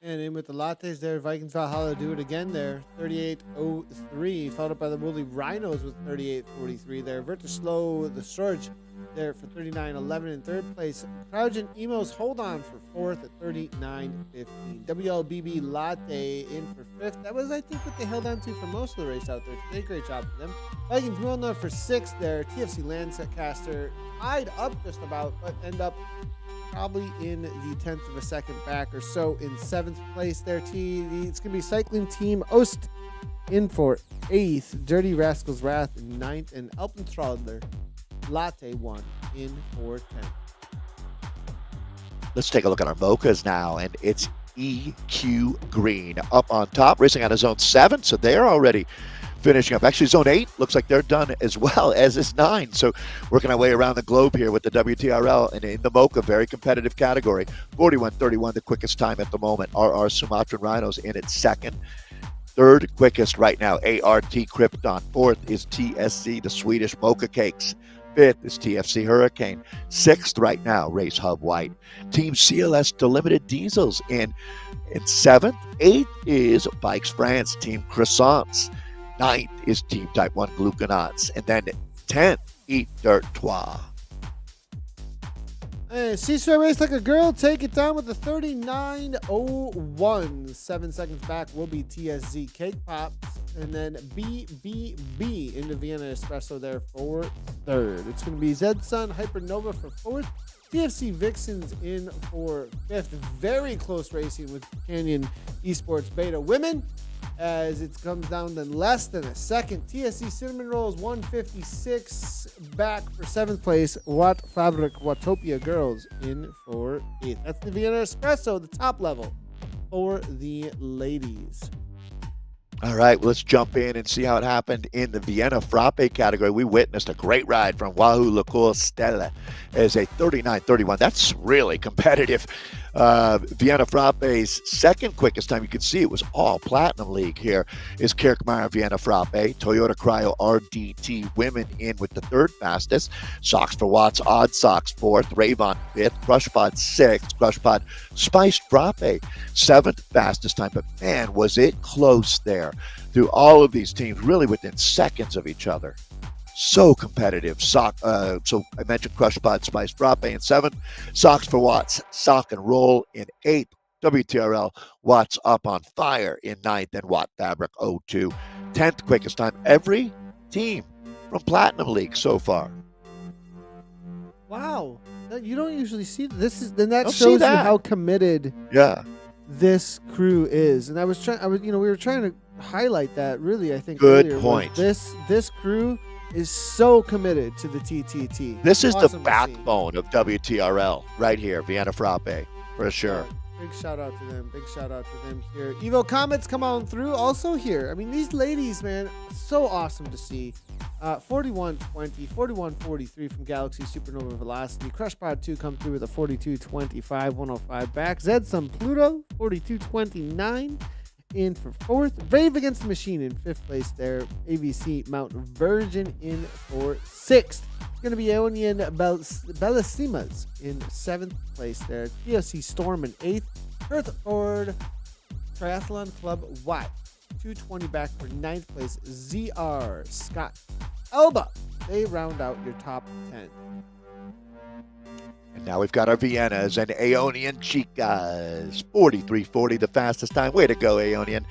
S1: And in with the lattes there, Vikings Valhalla do it again there, 38:03, followed up by the Woolly Rhinos with 38:43 there. Virtus Slow, the Surge there for 39:11 in third place. Cryogen Emos hold on for fourth at 39:15. WLBB Latte in for fifth. That was, I think, what they held on to for most of the race out there today. Great job for them. Vikings Milner for sixth there. TFC Lancaster tied up just about, but end up probably in the 10th of a second back or so in 7th place there. It's going to be Cycling Team Ost in for 8th. Dirty Rascals Wrath in 9th. And Alpentraudler Latte 1 in for 10th.
S2: Let's take a look at our Mochas now, and it's EQ Green up on top, racing out of Zone 7, so they're already finishing up. Actually, Zone 8 looks like they're done as well, as is 9. So working our way around the globe here with the WTRL, and in the Mocha, very competitive category. 41:31, the quickest time at the moment. RR Sumatran Rhinos in its second. Third quickest right now, ART Krypton. Fourth is TSC, the Swedish Mocha Cakes. Fifth is TFC Hurricane. Sixth right now, Race Hub White. Team CLS Delimited Diesels in seventh. Eighth is Bikes France, Team Croissants. Ninth is Team Type 1 Gluconauts. And then 10th, Eat Dirt Trois.
S1: C-Sway Race Like a Girl, take it down with the 39:01. 7 seconds back will be TSZ Cake Pops. And then BBB into Vienna Espresso there for third. It's going to be Zedsun Hypernova for fourth. TFC Vixens in for fifth. Very close racing with Canyon Esports Beta Women, as it comes down to less than a second. TSC Cinnamon Rolls 156 back for 7th place. Watt Fabric Watopia Girls in for 8th. That's the Vienna Espresso, the top level for the ladies.
S2: All right, well, let's jump in and see how it happened in the Vienna Frappe category. We witnessed a great ride from Wahoo Lacour Stella as a 39:31. That's really competitive Vienna Frappe's second quickest time, you can see it was all Platinum League here, is Kirkmeyer Vienna Frappe. Toyota Cryo RDT Women in with the third fastest. Socks for Watts, Odd Socks fourth. Ravon fifth. Crushpod sixth. Crushpod Spiced Frappe seventh fastest time. But man, was it close there through all of these teams, really within seconds of each other. So competitive. So I mentioned Crushpod Spice Frappe in seventh. Socks for Watts, Sock and Roll in eighth. WTRL Watts Up on Fire in ninth, and Watt Fabric 02. 10th quickest time. Every team from Platinum League so far.
S1: Wow. You don't usually see this. Then that
S2: Don't
S1: shows
S2: see
S1: you
S2: that.
S1: how committed
S2: Yeah.
S1: this crew is. And we were trying to highlight that really, I think.
S2: Good
S1: earlier,
S2: point.
S1: This crew is so committed to the TTT.
S2: This is
S1: Awesome
S2: the
S1: to see.
S2: backbone of WTRL right here, Vienna Frappe, for sure.
S1: Big shout out to them. Big shout out to them here. Evo comments come on through also here. I mean, these ladies, man, so awesome to see. 4120, 4143 from Galaxy Supernova Velocity. Crushpod 2 come through with a 4225, 105 back. Zedson Pluto, 4229 in for fourth. Brave Against the Machine in fifth place there. AVC Mount Virgin in for sixth. It's going to be Aeonian Bellasimas in seventh place there. DSC Storm in eighth. Earthford Triathlon Club Watt 220 back for ninth place. ZR Scott Elba. They round out your top 10.
S2: And now we've got our Viennas and Aeonian Chicas. 43:40, the fastest time. Way to go, Aeonian.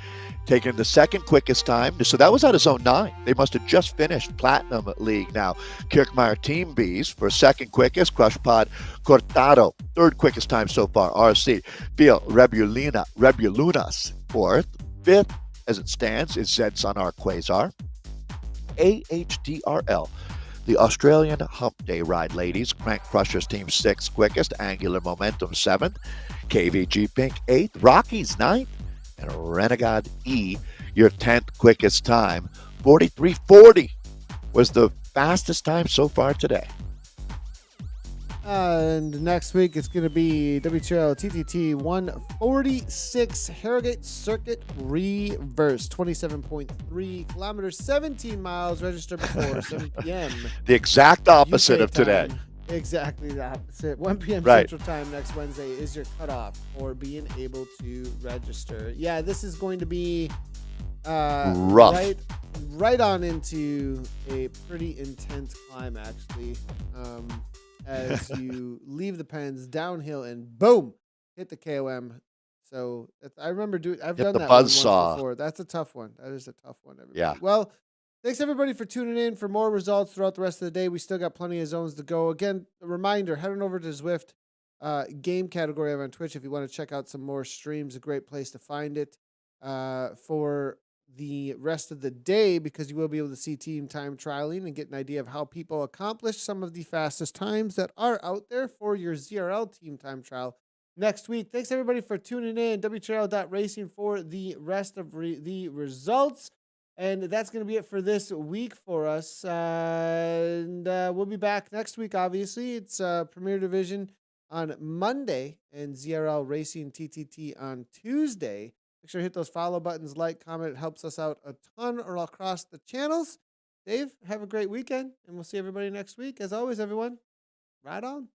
S2: Taking the second quickest time. So that was out of zone 9. They must have just finished Platinum League now. Kirkmeyer Team Bees for second quickest. Crushpod Cortado, third quickest time so far. RC. Feel Rebulinas, fourth. Fifth, as it stands, is Zedsonar Quasar. AHDRL. The Australian Hump Day Ride Ladies, Crank Crushers Team 6th quickest, Angular Momentum 7th, KVG Pink 8th, Rockies 9th, and Renegade E, your 10th quickest time. 43:40 was the fastest time so far today.
S1: And next week it's going to be WTRL TTT 146 Harrogate Circuit Reverse, 27.3 kilometers, 17 miles, registered before 7 p.m.
S2: The exact opposite
S1: UK
S2: of today.
S1: time. Exactly the opposite. 1 p.m.
S2: Right.
S1: Central Time next Wednesday is your cutoff for being able to register. Yeah, this is going to be
S2: rough.
S1: Right on into a pretty intense climb, actually. As you leave the pens downhill and boom, hit the KOM. So I remember I've
S2: Hit
S1: done
S2: the
S1: that one once
S2: buzzsaw.
S1: before. That's a tough one. That is a tough one, everybody.
S2: Yeah.
S1: Well, thanks everybody for tuning in for more results throughout the rest of the day. We still got plenty of zones to go. Again, a reminder, head on over to Zwift game category over on Twitch if you want to check out some more streams. A great place to find it for the rest of the day, because you will be able to see team time trialing and get an idea of how people accomplish some of the fastest times that are out there for your ZRL team time trial next week. Thanks everybody for tuning in. WTRL.racing for the rest of the results. And that's going to be it for this week for us. And we'll be back next week, obviously. It's Premier Division on Monday and ZRL Racing TTT on Tuesday. Make sure to hit those follow buttons, like, comment. It helps us out a ton or across the channels. Dave, have a great weekend, and we'll see everybody next week. As always, everyone, ride on.